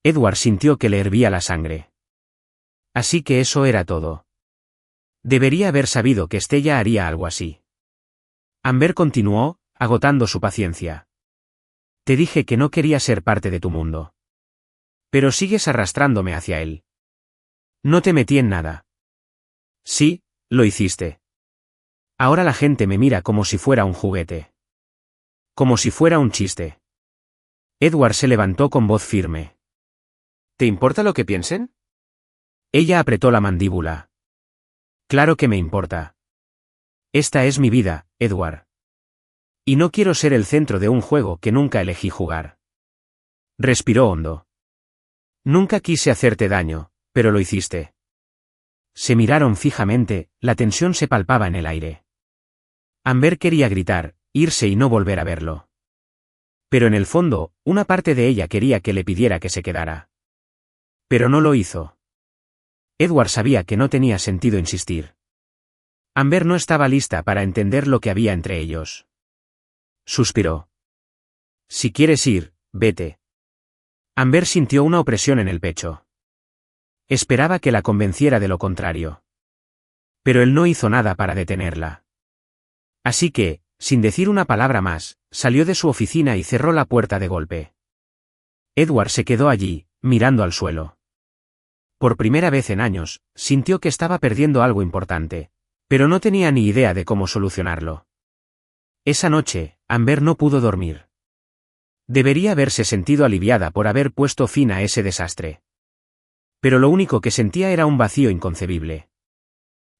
Edward sintió que le hervía la sangre. Así que eso era todo. Debería haber sabido que Estella haría algo así. Amber continuó, agotando su paciencia. Te dije que no quería ser parte de tu mundo. Pero sigues arrastrándome hacia él. No te metí en nada. Sí, lo hiciste. Ahora la gente me mira como si fuera un juguete. Como si fuera un chiste. Edward se levantó con voz firme. ¿Te importa lo que piensen? Ella apretó la mandíbula. Claro que me importa. Esta es mi vida, Edward. Y no quiero ser el centro de un juego que nunca elegí jugar. Respiró hondo. Nunca quise hacerte daño, pero lo hiciste. Se miraron fijamente, la tensión se palpaba en el aire. Amber quería gritar, irse y no volver a verlo. Pero en el fondo, una parte de ella quería que le pidiera que se quedara. Pero no lo hizo. Edward sabía que no tenía sentido insistir. Amber no estaba lista para entender lo que había entre ellos. Suspiró. Si quieres ir, vete. Amber sintió una opresión en el pecho. Esperaba que la convenciera de lo contrario. Pero él no hizo nada para detenerla. Así que, sin decir una palabra más, salió de su oficina y cerró la puerta de golpe. Edward se quedó allí, mirando al suelo. Por primera vez en años, sintió que estaba perdiendo algo importante, pero no tenía ni idea de cómo solucionarlo. Esa noche, Amber no pudo dormir. Debería haberse sentido aliviada por haber puesto fin a ese desastre. Pero lo único que sentía era un vacío inconcebible.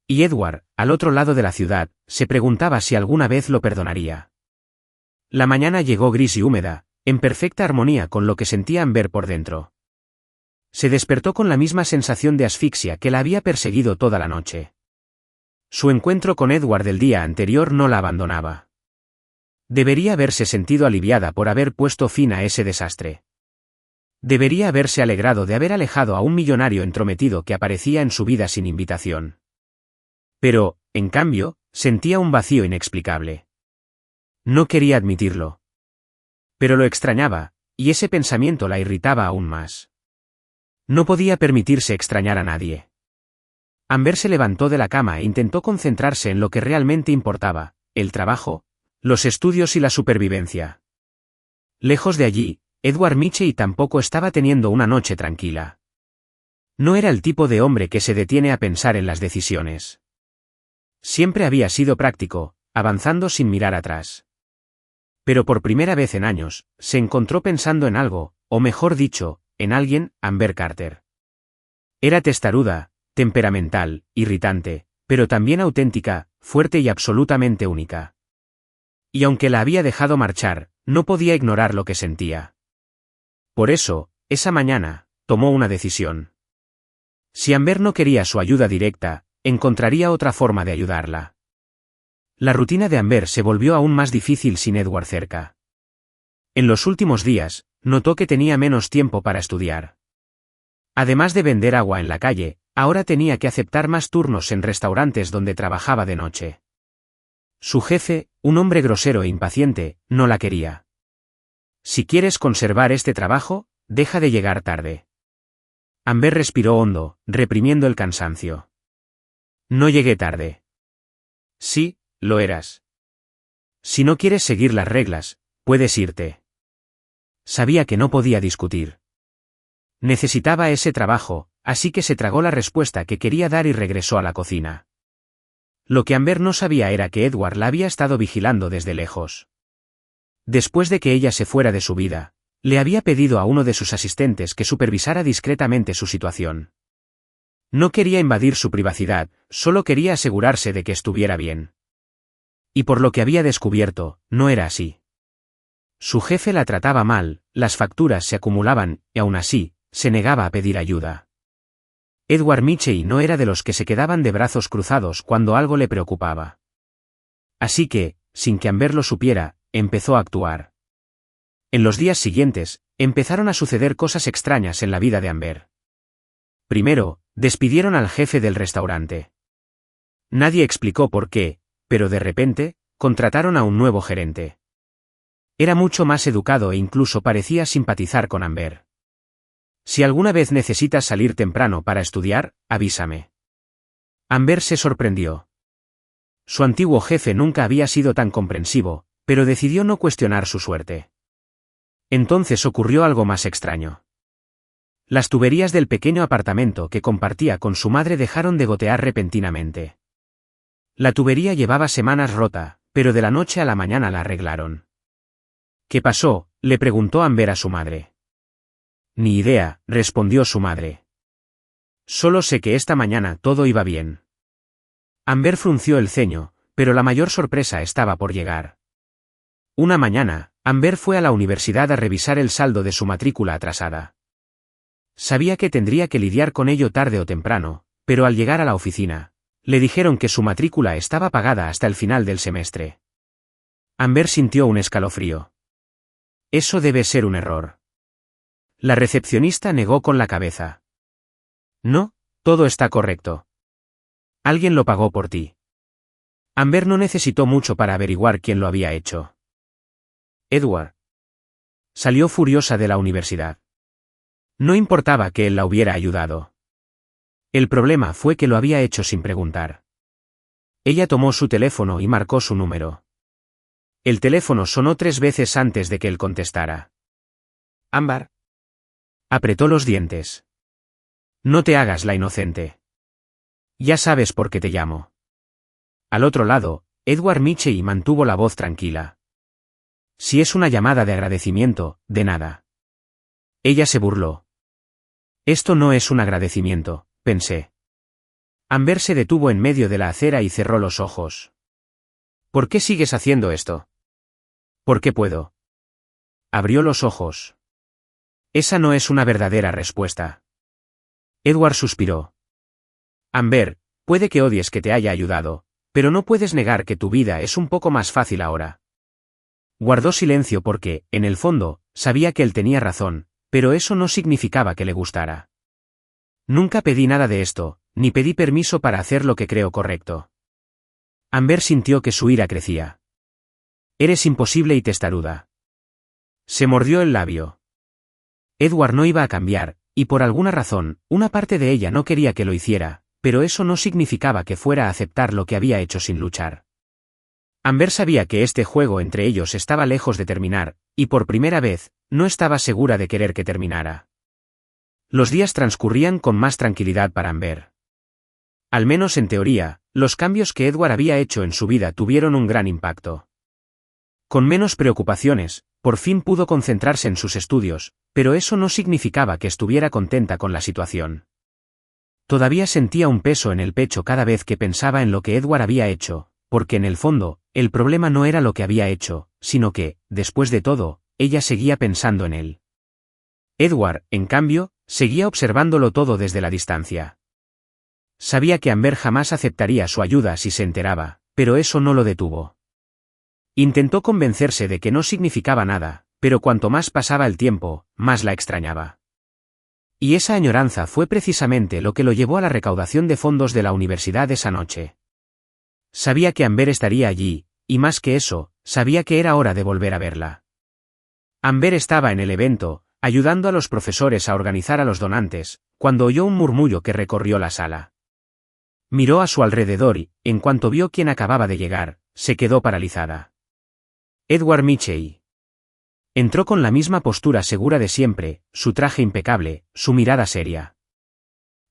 Y Edward, al otro lado de la ciudad, se preguntaba si alguna vez lo perdonaría. La mañana llegó gris y húmeda, en perfecta armonía con lo que sentía Amber por dentro. Se despertó con la misma sensación de asfixia que la había perseguido toda la noche. Su encuentro con Edward del día anterior no la abandonaba. Debería haberse sentido aliviada por haber puesto fin a ese desastre. Debería haberse alegrado de haber alejado a un millonario entrometido que aparecía en su vida sin invitación. Pero, en cambio, sentía un vacío inexplicable. No quería admitirlo. Pero lo extrañaba, y ese pensamiento la irritaba aún más. No podía permitirse extrañar a nadie. Amber se levantó de la cama e intentó concentrarse en lo que realmente importaba, el trabajo, los estudios y la supervivencia. Lejos de allí, Edward Mitchell tampoco estaba teniendo una noche tranquila. No era el tipo de hombre que se detiene a pensar en las decisiones. Siempre había sido práctico, avanzando sin mirar atrás. Pero por primera vez en años, se encontró pensando en algo, o mejor dicho, en alguien, Amber Carter. Era testaruda, temperamental, irritante, pero también auténtica, fuerte y absolutamente única. Y aunque la había dejado marchar, no podía ignorar lo que sentía. Por eso, esa mañana, tomó una decisión. Si Amber no quería su ayuda directa, encontraría otra forma de ayudarla. La rutina de Amber se volvió aún más difícil sin Edward cerca. En los últimos días, notó que tenía menos tiempo para estudiar. Además de vender agua en la calle, ahora tenía que aceptar más turnos en restaurantes donde trabajaba de noche. Su jefe, un hombre grosero e impaciente, no la quería. Si quieres conservar este trabajo, deja de llegar tarde. Amber respiró hondo, reprimiendo el cansancio. No llegué tarde. Sí, lo eras. Si no quieres seguir las reglas, puedes irte. Sabía que no podía discutir. Necesitaba ese trabajo, así que se tragó la respuesta que quería dar y regresó a la cocina. Lo que Amber no sabía era que Edward la había estado vigilando desde lejos. Después de que ella se fuera de su vida, le había pedido a uno de sus asistentes que supervisara discretamente su situación. No quería invadir su privacidad, solo quería asegurarse de que estuviera bien. Y por lo que había descubierto, no era así. Su jefe la trataba mal, las facturas se acumulaban, y aún así, se negaba a pedir ayuda. Edward Mitchell no era de los que se quedaban de brazos cruzados cuando algo le preocupaba. Así que, sin que Amber lo supiera, empezó a actuar. En los días siguientes, empezaron a suceder cosas extrañas en la vida de Amber. Primero, despidieron al jefe del restaurante. Nadie explicó por qué, pero de repente, contrataron a un nuevo gerente. Era mucho más educado e incluso parecía simpatizar con Amber. Si alguna vez necesitas salir temprano para estudiar, avísame. Amber se sorprendió. Su antiguo jefe nunca había sido tan comprensivo, pero decidió no cuestionar su suerte. Entonces ocurrió algo más extraño. Las tuberías del pequeño apartamento que compartía con su madre dejaron de gotear repentinamente. La tubería llevaba semanas rota, pero de la noche a la mañana la arreglaron. ¿Qué pasó?, le preguntó Amber a su madre. Ni idea, respondió su madre. Solo sé que esta mañana todo iba bien. Amber frunció el ceño, pero la mayor sorpresa estaba por llegar. Una mañana, Amber fue a la universidad a revisar el saldo de su matrícula atrasada. Sabía que tendría que lidiar con ello tarde o temprano, pero al llegar a la oficina, le dijeron que su matrícula estaba pagada hasta el final del semestre. Amber sintió un escalofrío. Eso debe ser un error. La recepcionista negó con la cabeza. No, todo está correcto. Alguien lo pagó por ti. Amber no necesitó mucho para averiguar quién lo había hecho. Edward. Salió furiosa de la universidad. No importaba que él la hubiera ayudado. El problema fue que lo había hecho sin preguntar. Ella tomó su teléfono y marcó su número. El teléfono sonó 3 veces antes de que él contestara. Amber. Apretó los dientes. No te hagas la inocente. Ya sabes por qué te llamo. Al otro lado, Edward Mitchell mantuvo la voz tranquila. Si es una llamada de agradecimiento, de nada. Ella se burló. Esto no es un agradecimiento, pensé. Amber se detuvo en medio de la acera y cerró los ojos. ¿Por qué sigues haciendo esto? ¿Por qué puedo? Abrió los ojos. Esa no es una verdadera respuesta. Edward suspiró. Amber, puede que odies que te haya ayudado, pero no puedes negar que tu vida es un poco más fácil ahora. Guardó silencio porque, en el fondo, sabía que él tenía razón, pero eso no significaba que le gustara. Nunca pedí nada de esto, ni pedí permiso para hacer lo que creo correcto. Amber sintió que su ira crecía. Eres imposible y testaruda. Se mordió el labio. Edward no iba a cambiar, y por alguna razón, una parte de ella no quería que lo hiciera, pero eso no significaba que fuera a aceptar lo que había hecho sin luchar. Amber sabía que este juego entre ellos estaba lejos de terminar, y por primera vez, no estaba segura de querer que terminara. Los días transcurrían con más tranquilidad para Amber. Al menos en teoría, los cambios que Edward había hecho en su vida tuvieron un gran impacto. Con menos preocupaciones, por fin pudo concentrarse en sus estudios, pero eso no significaba que estuviera contenta con la situación. Todavía sentía un peso en el pecho cada vez que pensaba en lo que Edward había hecho, porque en el fondo, el problema no era lo que había hecho, sino que, después de todo, ella seguía pensando en él. Edward, en cambio, seguía observándolo todo desde la distancia. Sabía que Amber jamás aceptaría su ayuda si se enteraba, pero eso no lo detuvo. Intentó convencerse de que no significaba nada, pero cuanto más pasaba el tiempo, más la extrañaba. Y esa añoranza fue precisamente lo que lo llevó a la recaudación de fondos de la universidad esa noche. Sabía que Amber estaría allí, y más que eso, sabía que era hora de volver a verla. Amber estaba en el evento, ayudando a los profesores a organizar a los donantes, cuando oyó un murmullo que recorrió la sala. Miró a su alrededor y, en cuanto vio quién acababa de llegar, se quedó paralizada. Edward Mitchell. Entró con la misma postura segura de siempre, su traje impecable, su mirada seria.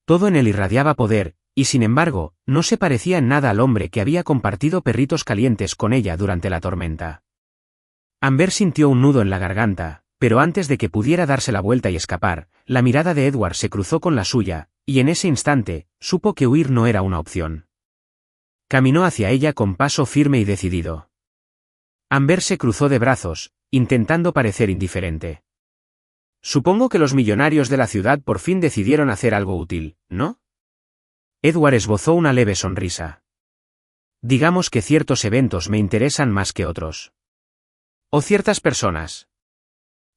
Todo en él irradiaba poder, y sin embargo, no se parecía en nada al hombre que había compartido perritos calientes con ella durante la tormenta. Amber sintió un nudo en la garganta, pero antes de que pudiera darse la vuelta y escapar, la mirada de Edward se cruzó con la suya, y en ese instante, supo que huir no era una opción. Caminó hacia ella con paso firme y decidido. Amber se cruzó de brazos, intentando parecer indiferente. Supongo que los millonarios de la ciudad por fin decidieron hacer algo útil, ¿no? Edward esbozó una leve sonrisa. Digamos que ciertos eventos me interesan más que otros. O ciertas personas.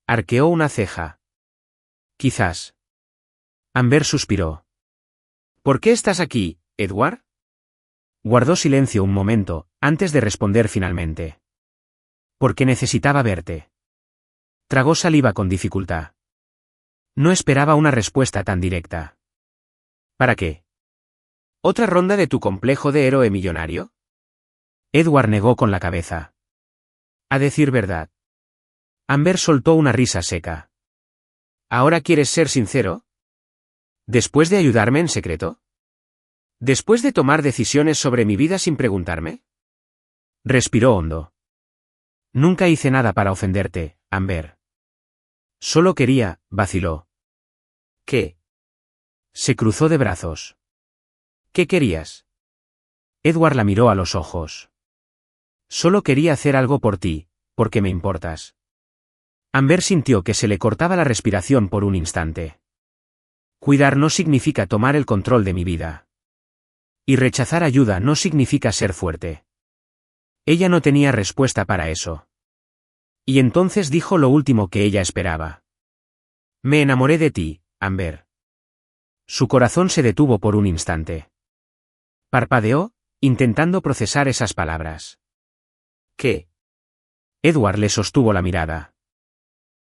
Arqueó una ceja. Quizás. Amber suspiró. ¿Por qué estás aquí, Edward? Guardó silencio un momento, antes de responder finalmente. Porque necesitaba verte. Tragó saliva con dificultad. No esperaba una respuesta tan directa. ¿Para qué? ¿Otra ronda de tu complejo de héroe millonario? Edward negó con la cabeza. A decir verdad. Amber soltó una risa seca. ¿Ahora quieres ser sincero? ¿Después de ayudarme en secreto? ¿Después de tomar decisiones sobre mi vida sin preguntarme? Respiró hondo. Nunca hice nada para ofenderte, Amber. Solo quería, vaciló. ¿Qué? Se cruzó de brazos. ¿Qué querías? Edward la miró a los ojos. Solo quería hacer algo por ti, porque me importas. Amber sintió que se le cortaba la respiración por un instante. Cuidar no significa tomar el control de mi vida. Y rechazar ayuda no significa ser fuerte. Ella no tenía respuesta para eso. Y entonces dijo lo último que ella esperaba. Me enamoré de ti, Amber. Su corazón se detuvo por un instante. Parpadeó, intentando procesar esas palabras. ¿Qué? Edward le sostuvo la mirada.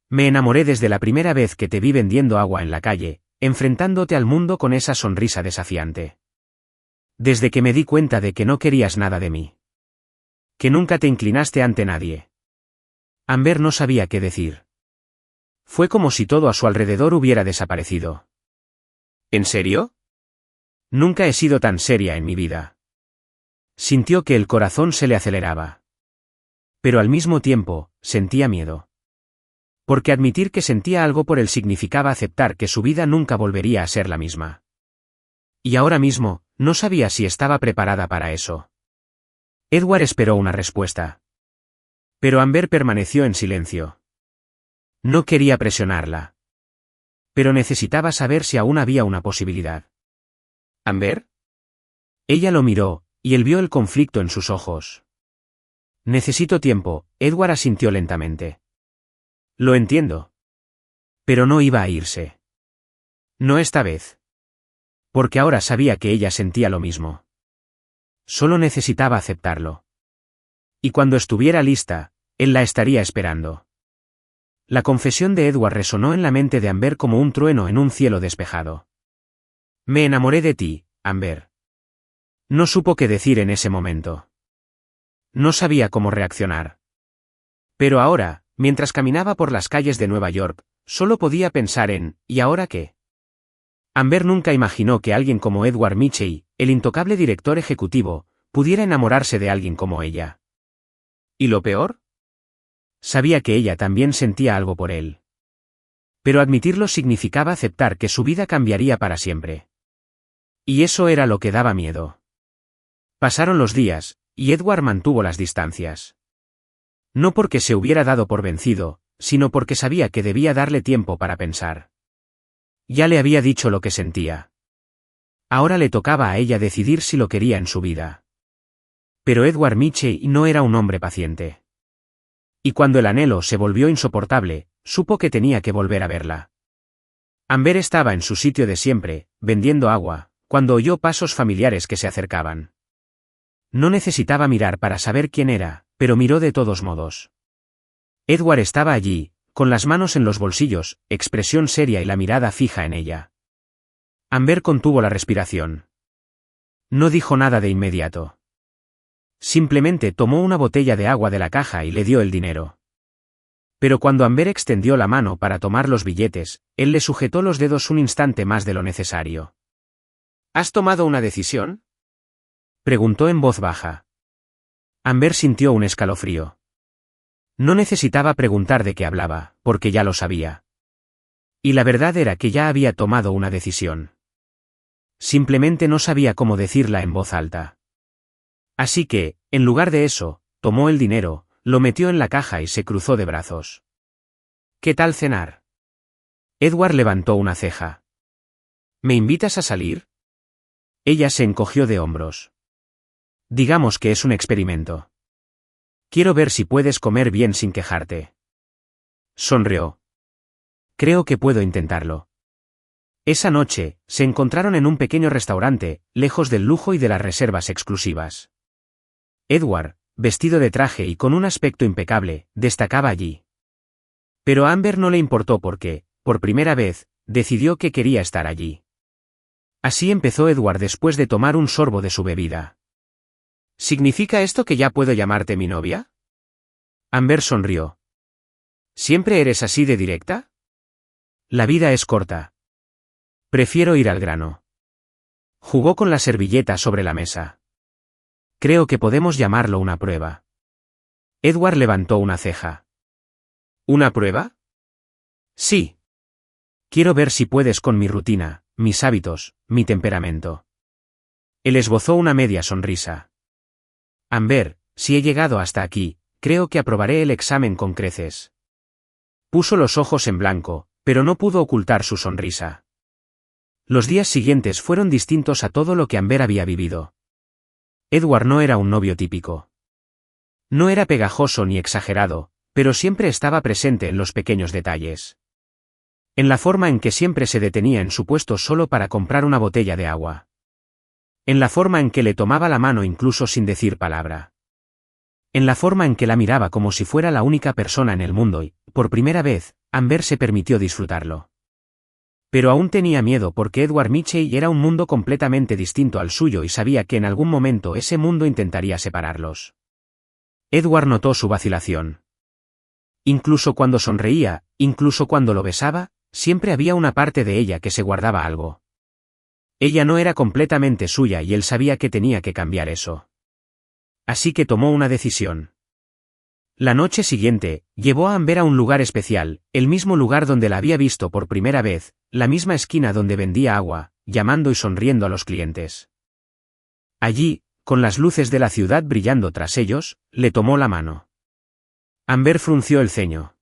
Me enamoré desde la primera vez que te vi vendiendo agua en la calle, enfrentándote al mundo con esa sonrisa desafiante. Desde que me di cuenta de que no querías nada de mí. Que nunca te inclinaste ante nadie. Amber no sabía qué decir. Fue como si todo a su alrededor hubiera desaparecido. ¿En serio? Nunca he sido tan seria en mi vida. Sintió que el corazón se le aceleraba. Pero al mismo tiempo, sentía miedo. Porque admitir que sentía algo por él significaba aceptar que su vida nunca volvería a ser la misma. Y ahora mismo, no sabía si estaba preparada para eso. Edward esperó una respuesta. Pero Amber permaneció en silencio. No quería presionarla. Pero necesitaba saber si aún había una posibilidad. ¿Amber? Ella lo miró, y él vio el conflicto en sus ojos. Necesito tiempo, Edward asintió lentamente. Lo entiendo. Pero no iba a irse. No esta vez. Porque ahora sabía que ella sentía lo mismo. Solo necesitaba aceptarlo. Y cuando estuviera lista, él la estaría esperando. La confesión de Edward resonó en la mente de Amber como un trueno en un cielo despejado. Me enamoré de ti, Amber. No supo qué decir en ese momento. No sabía cómo reaccionar. Pero ahora, mientras caminaba por las calles de Nueva York, solo podía pensar en ¿y ahora qué? Amber nunca imaginó que alguien como Edward Mitchell, el intocable director ejecutivo, pudiera enamorarse de alguien como ella. ¿Y lo peor? Sabía que ella también sentía algo por él. Pero admitirlo significaba aceptar que su vida cambiaría para siempre. Y eso era lo que daba miedo. Pasaron los días, y Edward mantuvo las distancias. No porque se hubiera dado por vencido, sino porque sabía que debía darle tiempo para pensar. Ya le había dicho lo que sentía. Ahora le tocaba a ella decidir si lo quería en su vida. Pero Edward Mitchell no era un hombre paciente. Y cuando el anhelo se volvió insoportable, supo que tenía que volver a verla. Amber estaba en su sitio de siempre, vendiendo agua, cuando oyó pasos familiares que se acercaban. No necesitaba mirar para saber quién era, pero miró de todos modos. Edward estaba allí, con las manos en los bolsillos, expresión seria y la mirada fija en ella. Amber contuvo la respiración. No dijo nada de inmediato. Simplemente tomó una botella de agua de la caja y le dio el dinero. Pero cuando Amber extendió la mano para tomar los billetes, él le sujetó los dedos un instante más de lo necesario. ¿Has tomado una decisión?, preguntó en voz baja. Amber sintió un escalofrío. No necesitaba preguntar de qué hablaba, porque ya lo sabía. Y la verdad era que ya había tomado una decisión. Simplemente no sabía cómo decirla en voz alta. Así que, en lugar de eso, tomó el dinero, lo metió en la caja y se cruzó de brazos. ¿Qué tal cenar? Edward levantó una ceja. ¿Me invitas a salir? Ella se encogió de hombros. Digamos que es un experimento. Quiero ver si puedes comer bien sin quejarte. Sonrió. Creo que puedo intentarlo. Esa noche, se encontraron en un pequeño restaurante, lejos del lujo y de las reservas exclusivas. Edward, vestido de traje y con un aspecto impecable, destacaba allí. Pero a Amber no le importó porque, por primera vez, decidió que quería estar allí. Así empezó Edward después de tomar un sorbo de su bebida. ¿Significa esto que ya puedo llamarte mi novia? Amber sonrió. ¿Siempre eres así de directa? La vida es corta. Prefiero ir al grano. Jugó con la servilleta sobre la mesa. Creo que podemos llamarlo una prueba. Edward levantó una ceja. ¿Una prueba? Sí. Quiero ver si puedes con mi rutina, mis hábitos, mi temperamento. Él esbozó una media sonrisa. Amber, si he llegado hasta aquí, creo que aprobaré el examen con creces. Puso los ojos en blanco, pero no pudo ocultar su sonrisa. Los días siguientes fueron distintos a todo lo que Amber había vivido. Edward no era un novio típico. No era pegajoso ni exagerado, pero siempre estaba presente en los pequeños detalles. En la forma en que siempre se detenía en su puesto solo para comprar una botella de agua. En la forma en que le tomaba la mano incluso sin decir palabra. En la forma en que la miraba como si fuera la única persona en el mundo y, por primera vez, Amber se permitió disfrutarlo. Pero aún tenía miedo porque Edward Mitchell era un mundo completamente distinto al suyo y sabía que en algún momento ese mundo intentaría separarlos. Edward notó su vacilación. Incluso cuando sonreía, incluso cuando lo besaba, siempre había una parte de ella que se guardaba algo. Ella no era completamente suya y él sabía que tenía que cambiar eso. Así que tomó una decisión. La noche siguiente, llevó a Amber a un lugar especial, el mismo lugar donde la había visto por primera vez, la misma esquina donde vendía agua, llamando y sonriendo a los clientes. Allí, con las luces de la ciudad brillando tras ellos, le tomó la mano. Amber frunció el ceño.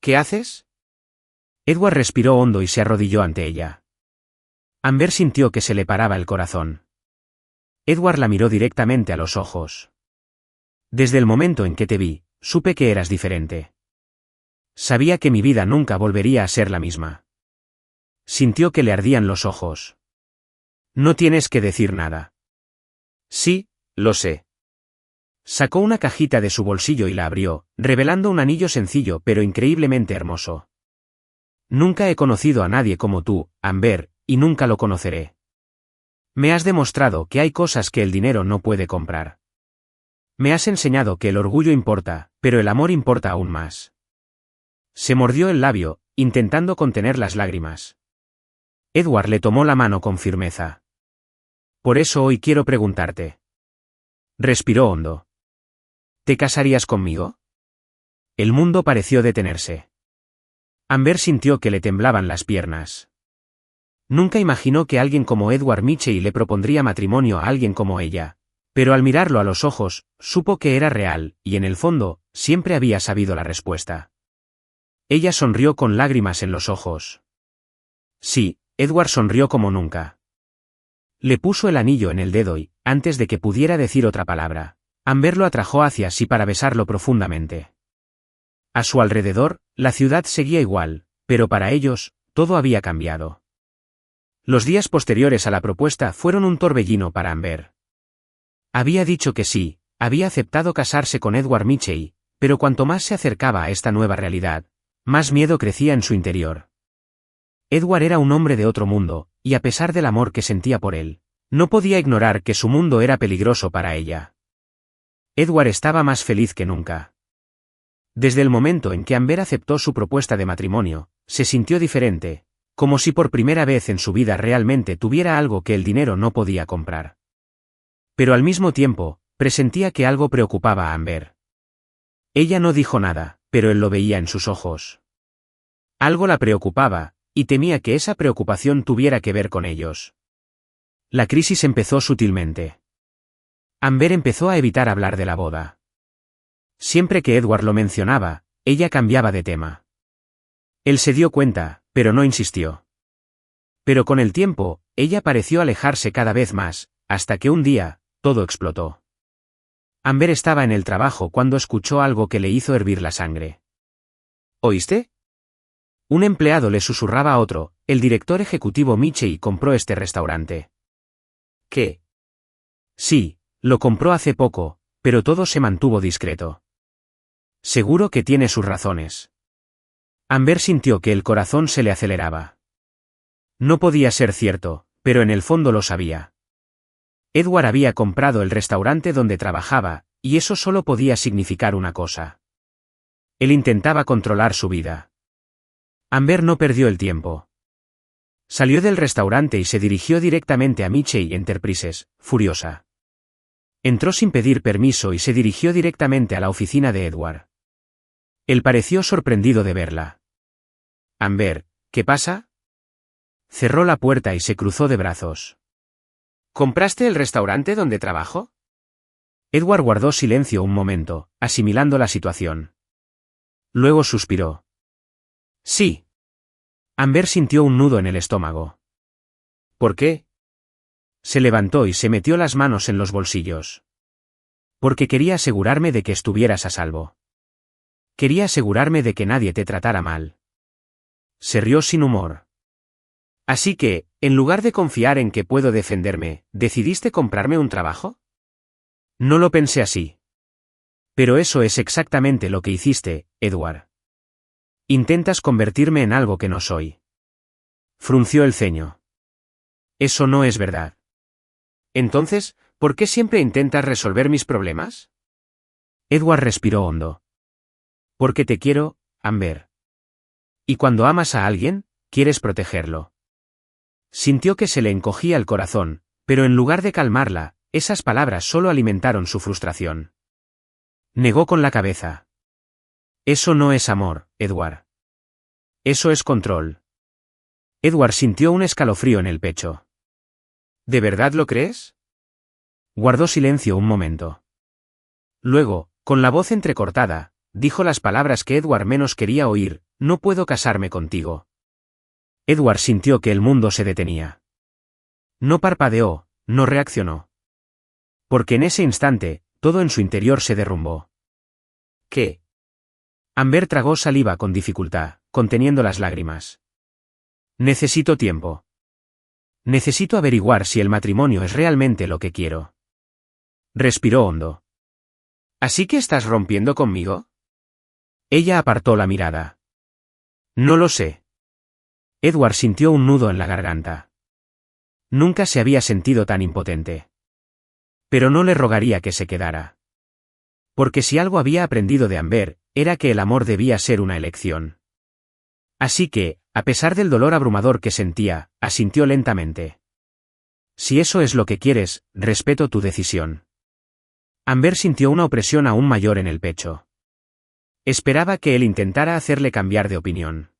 ¿Qué haces? Edward respiró hondo y se arrodilló ante ella. Amber sintió que se le paraba el corazón. Edward la miró directamente a los ojos. Desde el momento en que te vi, supe que eras diferente. Sabía que mi vida nunca volvería a ser la misma. Sintió que le ardían los ojos. No tienes que decir nada. Sí, lo sé. Sacó una cajita de su bolsillo y la abrió, revelando un anillo sencillo pero increíblemente hermoso. Nunca he conocido a nadie como tú, Amber, y nunca lo conoceré. Me has demostrado que hay cosas que el dinero no puede comprar. Me has enseñado que el orgullo importa, pero el amor importa aún más. Se mordió el labio, intentando contener las lágrimas. Edward le tomó la mano con firmeza. Por eso hoy quiero preguntarte. Respiró hondo. ¿Te casarías conmigo? El mundo pareció detenerse. Amber sintió que le temblaban las piernas. Nunca imaginó que alguien como Edward Mitchell le propondría matrimonio a alguien como ella, pero al mirarlo a los ojos, supo que era real, y en el fondo, siempre había sabido la respuesta. Ella sonrió con lágrimas en los ojos. Sí, Edward sonrió como nunca. Le puso el anillo en el dedo y, antes de que pudiera decir otra palabra, Amber lo atrajo hacia sí para besarlo profundamente. A su alrededor, la ciudad seguía igual, pero para ellos, todo había cambiado. Los días posteriores a la propuesta fueron un torbellino para Amber. Había dicho que sí, había aceptado casarse con Edward Mitchell, pero cuanto más se acercaba a esta nueva realidad, más miedo crecía en su interior. Edward era un hombre de otro mundo, y a pesar del amor que sentía por él, no podía ignorar que su mundo era peligroso para ella. Edward estaba más feliz que nunca. Desde el momento en que Amber aceptó su propuesta de matrimonio, se sintió diferente, como si por primera vez en su vida realmente tuviera algo que el dinero no podía comprar. Pero al mismo tiempo, presentía que algo preocupaba a Amber. Ella no dijo nada, pero él lo veía en sus ojos. Algo la preocupaba, y temía que esa preocupación tuviera que ver con ellos. La crisis empezó sutilmente. Amber empezó a evitar hablar de la boda. Siempre que Edward lo mencionaba, ella cambiaba de tema. Él se dio cuenta, pero no insistió. Pero con el tiempo, ella pareció alejarse cada vez más, hasta que un día, todo explotó. Amber estaba en el trabajo cuando escuchó algo que le hizo hervir la sangre. ¿Oíste? Un empleado le susurraba a otro, el director ejecutivo Mitchell compró este restaurante. ¿Qué? Sí, lo compró hace poco, pero todo se mantuvo discreto. Seguro que tiene sus razones. Amber sintió que el corazón se le aceleraba. No podía ser cierto, pero en el fondo lo sabía. Edward había comprado el restaurante donde trabajaba, y eso solo podía significar una cosa. Él intentaba controlar su vida. Amber no perdió el tiempo. Salió del restaurante y se dirigió directamente a Mitchell Enterprises, furiosa. Entró sin pedir permiso y se dirigió directamente a la oficina de Edward. Él pareció sorprendido de verla. Amber, ¿qué pasa? Cerró la puerta y se cruzó de brazos. ¿Compraste el restaurante donde trabajo? Edward guardó silencio un momento, asimilando la situación. Luego suspiró. Sí. Amber sintió un nudo en el estómago. ¿Por qué? Se levantó y se metió las manos en los bolsillos. Porque quería asegurarme de que estuvieras a salvo. Quería asegurarme de que nadie te tratara mal. Se rió sin humor. Así que, en lugar de confiar en que puedo defenderme, ¿decidiste comprarme un trabajo? No lo pensé así. Pero eso es exactamente lo que hiciste, Edward. Intentas convertirme en algo que no soy. Frunció el ceño. Eso no es verdad. Entonces, ¿por qué siempre intentas resolver mis problemas? Edward respiró hondo. Porque te quiero, Amber. Y cuando amas a alguien, quieres protegerlo. Sintió que se le encogía el corazón, pero en lugar de calmarla, esas palabras solo alimentaron su frustración. Negó con la cabeza. Eso no es amor, Edward. Eso es control. Edward sintió un escalofrío en el pecho. ¿De verdad lo crees? Guardó silencio un momento. Luego, con la voz entrecortada, dijo las palabras que Edward menos quería oír: no puedo casarme contigo. Edward sintió que el mundo se detenía. No parpadeó, no reaccionó. Porque en ese instante, todo en su interior se derrumbó. ¿Qué? Amber tragó saliva con dificultad, conteniendo las lágrimas. Necesito tiempo. Necesito averiguar si el matrimonio es realmente lo que quiero. Respiró hondo. ¿Así que estás rompiendo conmigo? Ella apartó la mirada. No lo sé. Edward sintió un nudo en la garganta. Nunca se había sentido tan impotente. Pero no le rogaría que se quedara. Porque si algo había aprendido de Amber, era que el amor debía ser una elección. Así que, a pesar del dolor abrumador que sentía, asintió lentamente. Si eso es lo que quieres, respeto tu decisión. Amber sintió una opresión aún mayor en el pecho. Esperaba que él intentara hacerle cambiar de opinión.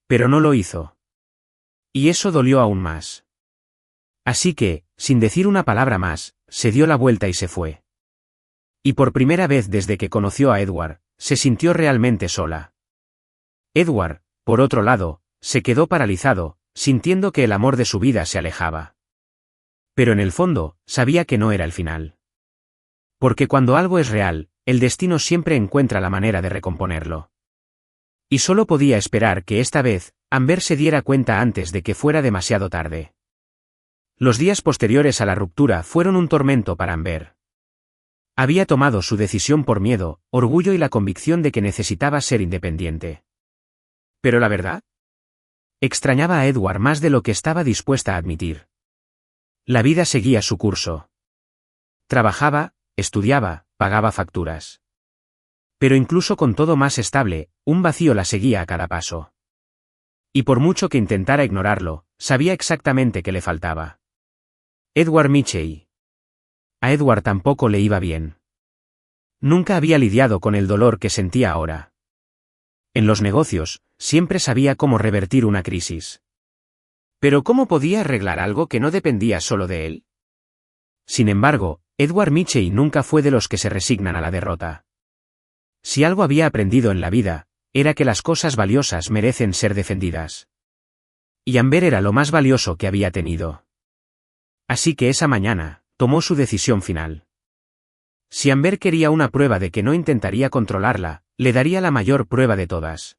Pero no lo hizo. Y eso dolió aún más. Así que, sin decir una palabra más, se dio la vuelta y se fue. Y por primera vez desde que conoció a Edward, se sintió realmente sola. Edward, por otro lado, se quedó paralizado, sintiendo que el amor de su vida se alejaba. Pero en el fondo, sabía que no era el final. Porque cuando algo es real, el destino siempre encuentra la manera de recomponerlo. Y solo podía esperar que esta vez, Amber se diera cuenta antes de que fuera demasiado tarde. Los días posteriores a la ruptura fueron un tormento para Amber. Había tomado su decisión por miedo, orgullo y la convicción de que necesitaba ser independiente. ¿Pero la verdad? Extrañaba a Edward más de lo que estaba dispuesta a admitir. La vida seguía su curso. Trabajaba, estudiaba, pagaba facturas. Pero incluso con todo más estable, un vacío la seguía a cada paso. Y por mucho que intentara ignorarlo, sabía exactamente qué le faltaba. Edward Mitchell. A Edward tampoco le iba bien. Nunca había lidiado con el dolor que sentía ahora. En los negocios, siempre sabía cómo revertir una crisis. Pero ¿cómo podía arreglar algo que no dependía solo de él? Sin embargo, Edward Mitchell nunca fue de los que se resignan a la derrota. Si algo había aprendido en la vida, era que las cosas valiosas merecen ser defendidas. Y Amber era lo más valioso que había tenido. Así que esa mañana, tomó su decisión final. Si Amber quería una prueba de que no intentaría controlarla, le daría la mayor prueba de todas.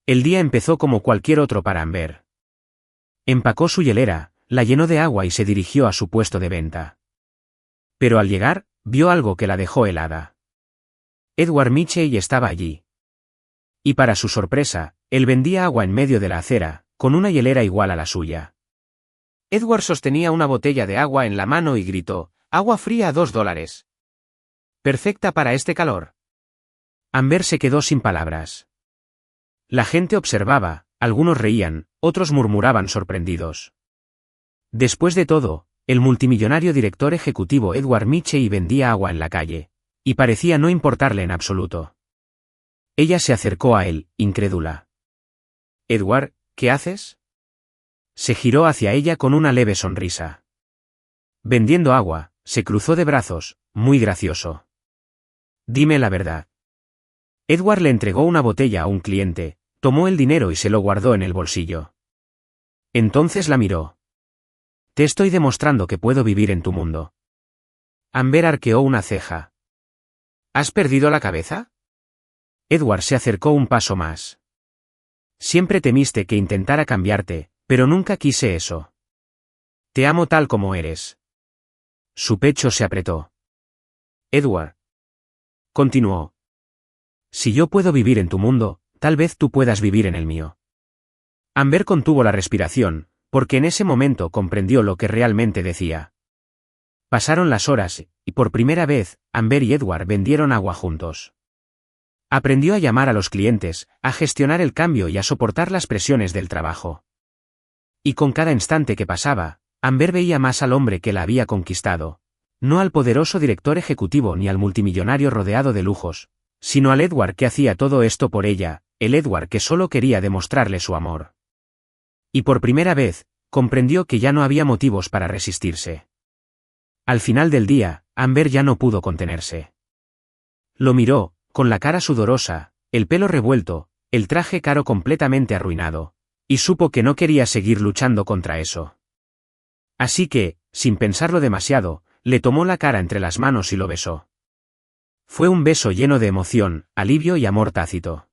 El día empezó como cualquier otro para Amber. Empacó su hielera, la llenó de agua y se dirigió a su puesto de venta. Pero al llegar, vio algo que la dejó helada. Edward Mitchell estaba allí. Y para su sorpresa, él vendía agua en medio de la acera, con una hielera igual a la suya. Edward sostenía una botella de agua en la mano y gritó, «Agua fría a $2. Perfecta para este calor». Amber se quedó sin palabras. La gente observaba, algunos reían, otros murmuraban sorprendidos. Después de todo, el multimillonario director ejecutivo Edward Mitchell vendía agua en la calle, y parecía no importarle en absoluto. Ella se acercó a él, incrédula. «Edward, ¿qué haces?» Se giró hacia ella con una leve sonrisa. Vendiendo agua, se cruzó de brazos, muy gracioso. «Dime la verdad». Edward le entregó una botella a un cliente, tomó el dinero y se lo guardó en el bolsillo. Entonces la miró. «Te estoy demostrando que puedo vivir en tu mundo». Amber arqueó una ceja. «¿Has perdido la cabeza?» Edward se acercó un paso más. «Siempre temiste que intentara cambiarte, pero nunca quise eso. Te amo tal como eres». Su pecho se apretó. «Edward», continuó, «si yo puedo vivir en tu mundo, tal vez tú puedas vivir en el mío». Amber contuvo la respiración, porque en ese momento comprendió lo que realmente decía. Pasaron las horas, y por primera vez, Amber y Edward vendieron agua juntos. Aprendió a llamar a los clientes, a gestionar el cambio y a soportar las presiones del trabajo. Y con cada instante que pasaba, Amber veía más al hombre que la había conquistado, no al poderoso director ejecutivo ni al multimillonario rodeado de lujos, sino al Edward que hacía todo esto por ella, el Edward que solo quería demostrarle su amor. Y por primera vez, comprendió que ya no había motivos para resistirse. Al final del día, Amber ya no pudo contenerse. Lo miró, con la cara sudorosa, el pelo revuelto, el traje caro completamente arruinado, y supo que no quería seguir luchando contra eso. Así que, sin pensarlo demasiado, le tomó la cara entre las manos y lo besó. Fue un beso lleno de emoción, alivio y amor tácito.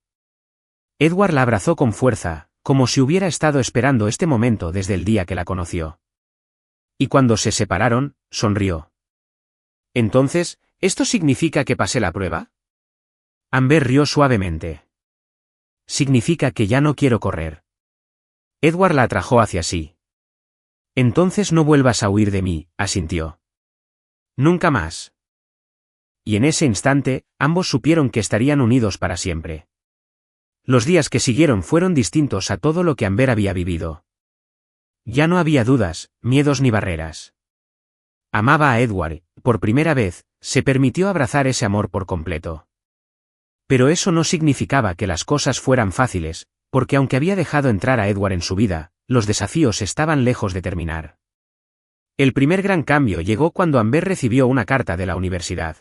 Edward la abrazó con fuerza, como si hubiera estado esperando este momento desde el día que la conoció. Y cuando se separaron, sonrió. Entonces, ¿esto significa que pasé la prueba? Amber rió suavemente. Significa que ya no quiero correr. Edward la atrajo hacia sí. Entonces no vuelvas a huir de mí, asintió. Nunca más. Y en ese instante, ambos supieron que estarían unidos para siempre. Los días que siguieron fueron distintos a todo lo que Amber había vivido. Ya no había dudas, miedos ni barreras. Amaba a Edward, por primera vez, se permitió abrazar ese amor por completo. Pero eso no significaba que las cosas fueran fáciles, porque aunque había dejado entrar a Edward en su vida, los desafíos estaban lejos de terminar. El primer gran cambio llegó cuando Amber recibió una carta de la universidad.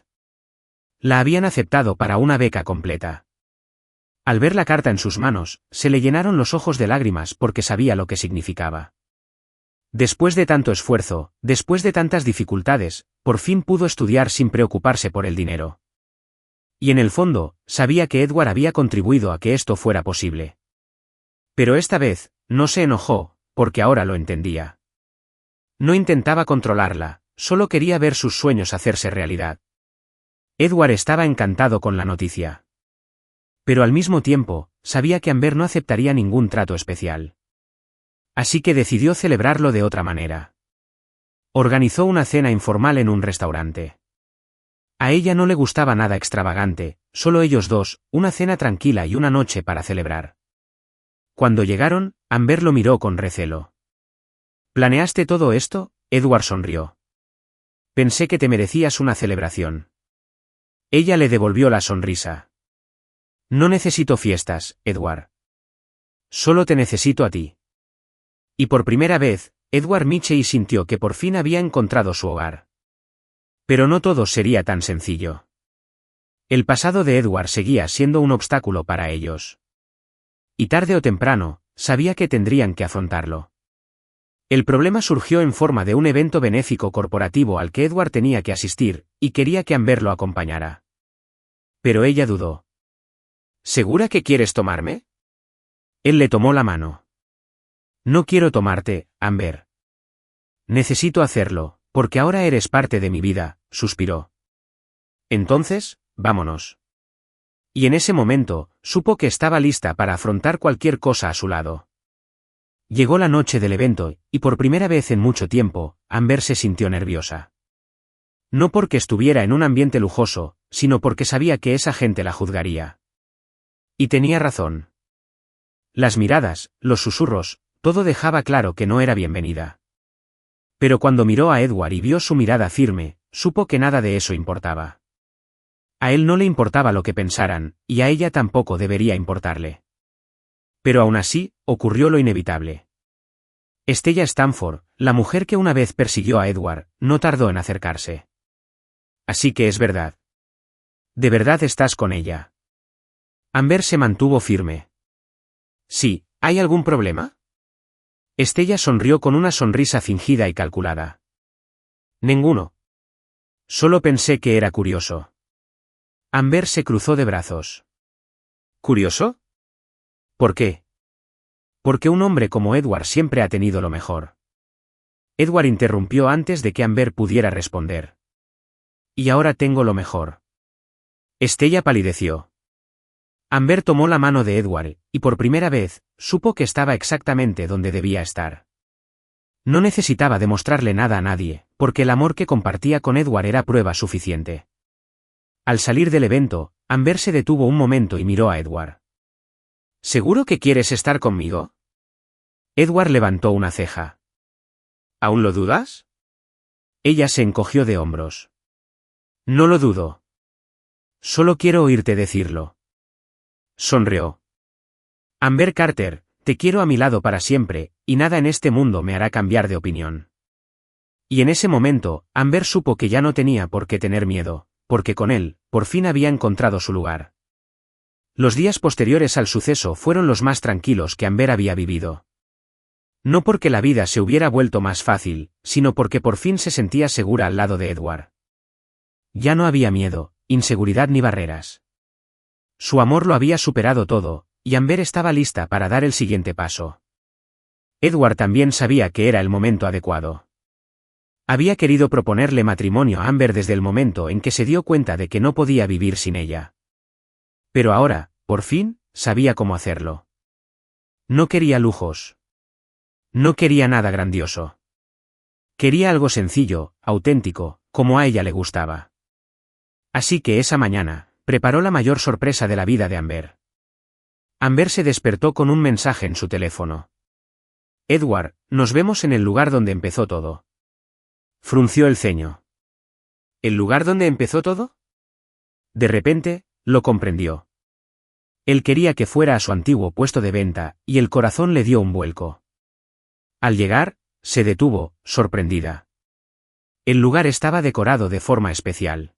La habían aceptado para una beca completa. Al ver la carta en sus manos, se le llenaron los ojos de lágrimas porque sabía lo que significaba. Después de tanto esfuerzo, después de tantas dificultades, por fin pudo estudiar sin preocuparse por el dinero. Y en el fondo, sabía que Edward había contribuido a que esto fuera posible. Pero esta vez, no se enojó, porque ahora lo entendía. No intentaba controlarla, solo quería ver sus sueños hacerse realidad. Edward estaba encantado con la noticia. Pero al mismo tiempo, sabía que Amber no aceptaría ningún trato especial. Así que decidió celebrarlo de otra manera. Organizó una cena informal en un restaurante. A ella no le gustaba nada extravagante, solo ellos dos, una cena tranquila y una noche para celebrar. Cuando llegaron, Amber lo miró con recelo. ¿Planeaste todo esto? Edward sonrió. Pensé que te merecías una celebración. Ella le devolvió la sonrisa. No necesito fiestas, Edward. Solo te necesito a ti. Y por primera vez, Edward Mitchell sintió que por fin había encontrado su hogar. Pero no todo sería tan sencillo. El pasado de Edward seguía siendo un obstáculo para ellos. Y tarde o temprano, sabía que tendrían que afrontarlo. El problema surgió en forma de un evento benéfico corporativo al que Edward tenía que asistir, y quería que Amber lo acompañara. Pero ella dudó. ¿Segura que quieres tomarme? Él le tomó la mano. No quiero tomarte, Amber. Necesito hacerlo, porque ahora eres parte de mi vida, suspiró. Entonces, vámonos. Y en ese momento, supo que estaba lista para afrontar cualquier cosa a su lado. Llegó la noche del evento, y por primera vez en mucho tiempo, Amber se sintió nerviosa. No porque estuviera en un ambiente lujoso, sino porque sabía que esa gente la juzgaría. Y tenía razón. Las miradas, los susurros, todo dejaba claro que no era bienvenida. Pero cuando miró a Edward y vio su mirada firme, supo que nada de eso importaba. A él no le importaba lo que pensaran, y a ella tampoco debería importarle. Pero aún así, ocurrió lo inevitable. Stella Stanford, la mujer que una vez persiguió a Edward, no tardó en acercarse. Así que es verdad. ¿De verdad estás con ella? Amber se mantuvo firme. Sí, ¿hay algún problema? Stella sonrió con una sonrisa fingida y calculada. Ninguno. Solo pensé que era curioso. Amber se cruzó de brazos. ¿Curioso? ¿Por qué? Porque un hombre como Edward siempre ha tenido lo mejor. Edward interrumpió antes de que Amber pudiera responder. Y ahora tengo lo mejor. Stella palideció. Amber tomó la mano de Edward, y por primera vez, supo que estaba exactamente donde debía estar. No necesitaba demostrarle nada a nadie, porque el amor que compartía con Edward era prueba suficiente. Al salir del evento, Amber se detuvo un momento y miró a Edward. ¿Seguro que quieres estar conmigo? Edward levantó una ceja. ¿Aún lo dudas? Ella se encogió de hombros. No lo dudo. Solo quiero oírte decirlo. Sonrió. Amber Carter, te quiero a mi lado para siempre, y nada en este mundo me hará cambiar de opinión. Y en ese momento, Amber supo que ya no tenía por qué tener miedo, porque con él, por fin había encontrado su lugar. Los días posteriores al suceso fueron los más tranquilos que Amber había vivido. No porque la vida se hubiera vuelto más fácil, sino porque por fin se sentía segura al lado de Edward. Ya no había miedo, inseguridad ni barreras. Su amor lo había superado todo, y Amber estaba lista para dar el siguiente paso. Edward también sabía que era el momento adecuado. Había querido proponerle matrimonio a Amber desde el momento en que se dio cuenta de que no podía vivir sin ella. Pero ahora, por fin, sabía cómo hacerlo. No quería lujos. No quería nada grandioso. Quería algo sencillo, auténtico, como a ella le gustaba. Así que esa mañana, preparó la mayor sorpresa de la vida de Amber. Amber se despertó con un mensaje en su teléfono. Edward, nos vemos en el lugar donde empezó todo. Frunció el ceño. ¿El lugar donde empezó todo? De repente, lo comprendió. Él quería que fuera a su antiguo puesto de venta, y el corazón le dio un vuelco. Al llegar, se detuvo, sorprendida. El lugar estaba decorado de forma especial.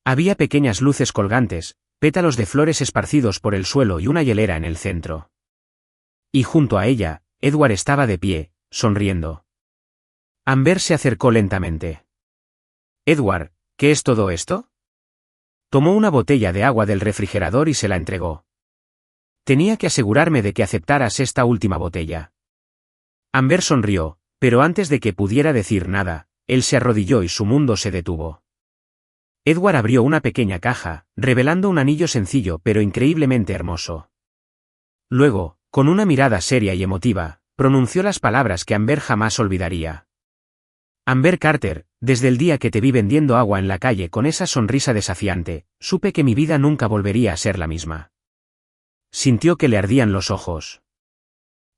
Había pequeñas luces colgantes, pétalos de flores esparcidos por el suelo y una hielera en el centro. Y junto a ella, Edward estaba de pie, sonriendo. Amber se acercó lentamente. Edward, ¿qué es todo esto? Tomó una botella de agua del refrigerador y se la entregó. Tenía que asegurarme de que aceptaras esta última botella. Amber sonrió, pero antes de que pudiera decir nada, él se arrodilló y su mundo se detuvo. Edward abrió una pequeña caja, revelando un anillo sencillo pero increíblemente hermoso. Luego, con una mirada seria y emotiva, pronunció las palabras que Amber jamás olvidaría. Amber Carter, desde el día que te vi vendiendo agua en la calle con esa sonrisa desafiante, supe que mi vida nunca volvería a ser la misma. Sintió que le ardían los ojos.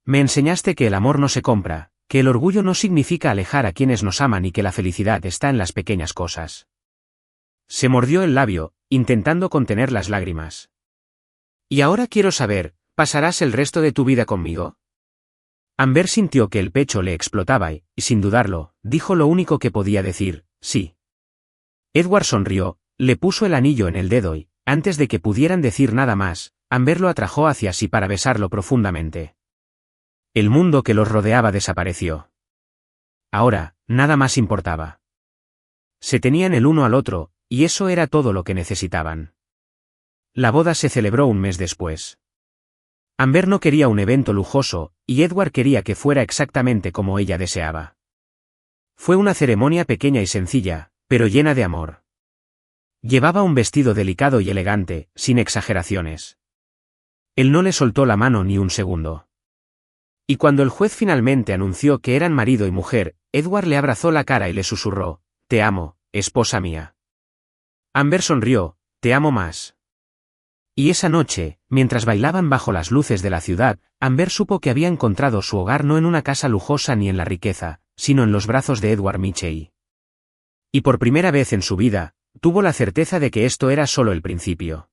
Me enseñaste que el amor no se compra, que el orgullo no significa alejar a quienes nos aman y que la felicidad está en las pequeñas cosas. Se mordió el labio, intentando contener las lágrimas. Y ahora quiero saber, ¿pasarás el resto de tu vida conmigo? Amber sintió que el pecho le explotaba y, sin dudarlo, dijo lo único que podía decir, sí. Edward sonrió, le puso el anillo en el dedo y, antes de que pudieran decir nada más, Amber lo atrajo hacia sí para besarlo profundamente. El mundo que los rodeaba desapareció. Ahora, nada más importaba. Se tenían el uno al otro, y eso era todo lo que necesitaban. La boda se celebró un mes después. Amber no quería un evento lujoso, y Edward quería que fuera exactamente como ella deseaba. Fue una ceremonia pequeña y sencilla, pero llena de amor. Llevaba un vestido delicado y elegante, sin exageraciones. Él no le soltó la mano ni un segundo. Y cuando el juez finalmente anunció que eran marido y mujer, Edward le abrazó la cara y le susurró, «Te amo, esposa mía». Amber sonrió, «Te amo más». Y esa noche, mientras bailaban bajo las luces de la ciudad, Amber supo que había encontrado su hogar no en una casa lujosa ni en la riqueza, sino en los brazos de Edward Mitchell. Y por primera vez en su vida, tuvo la certeza de que esto era solo el principio.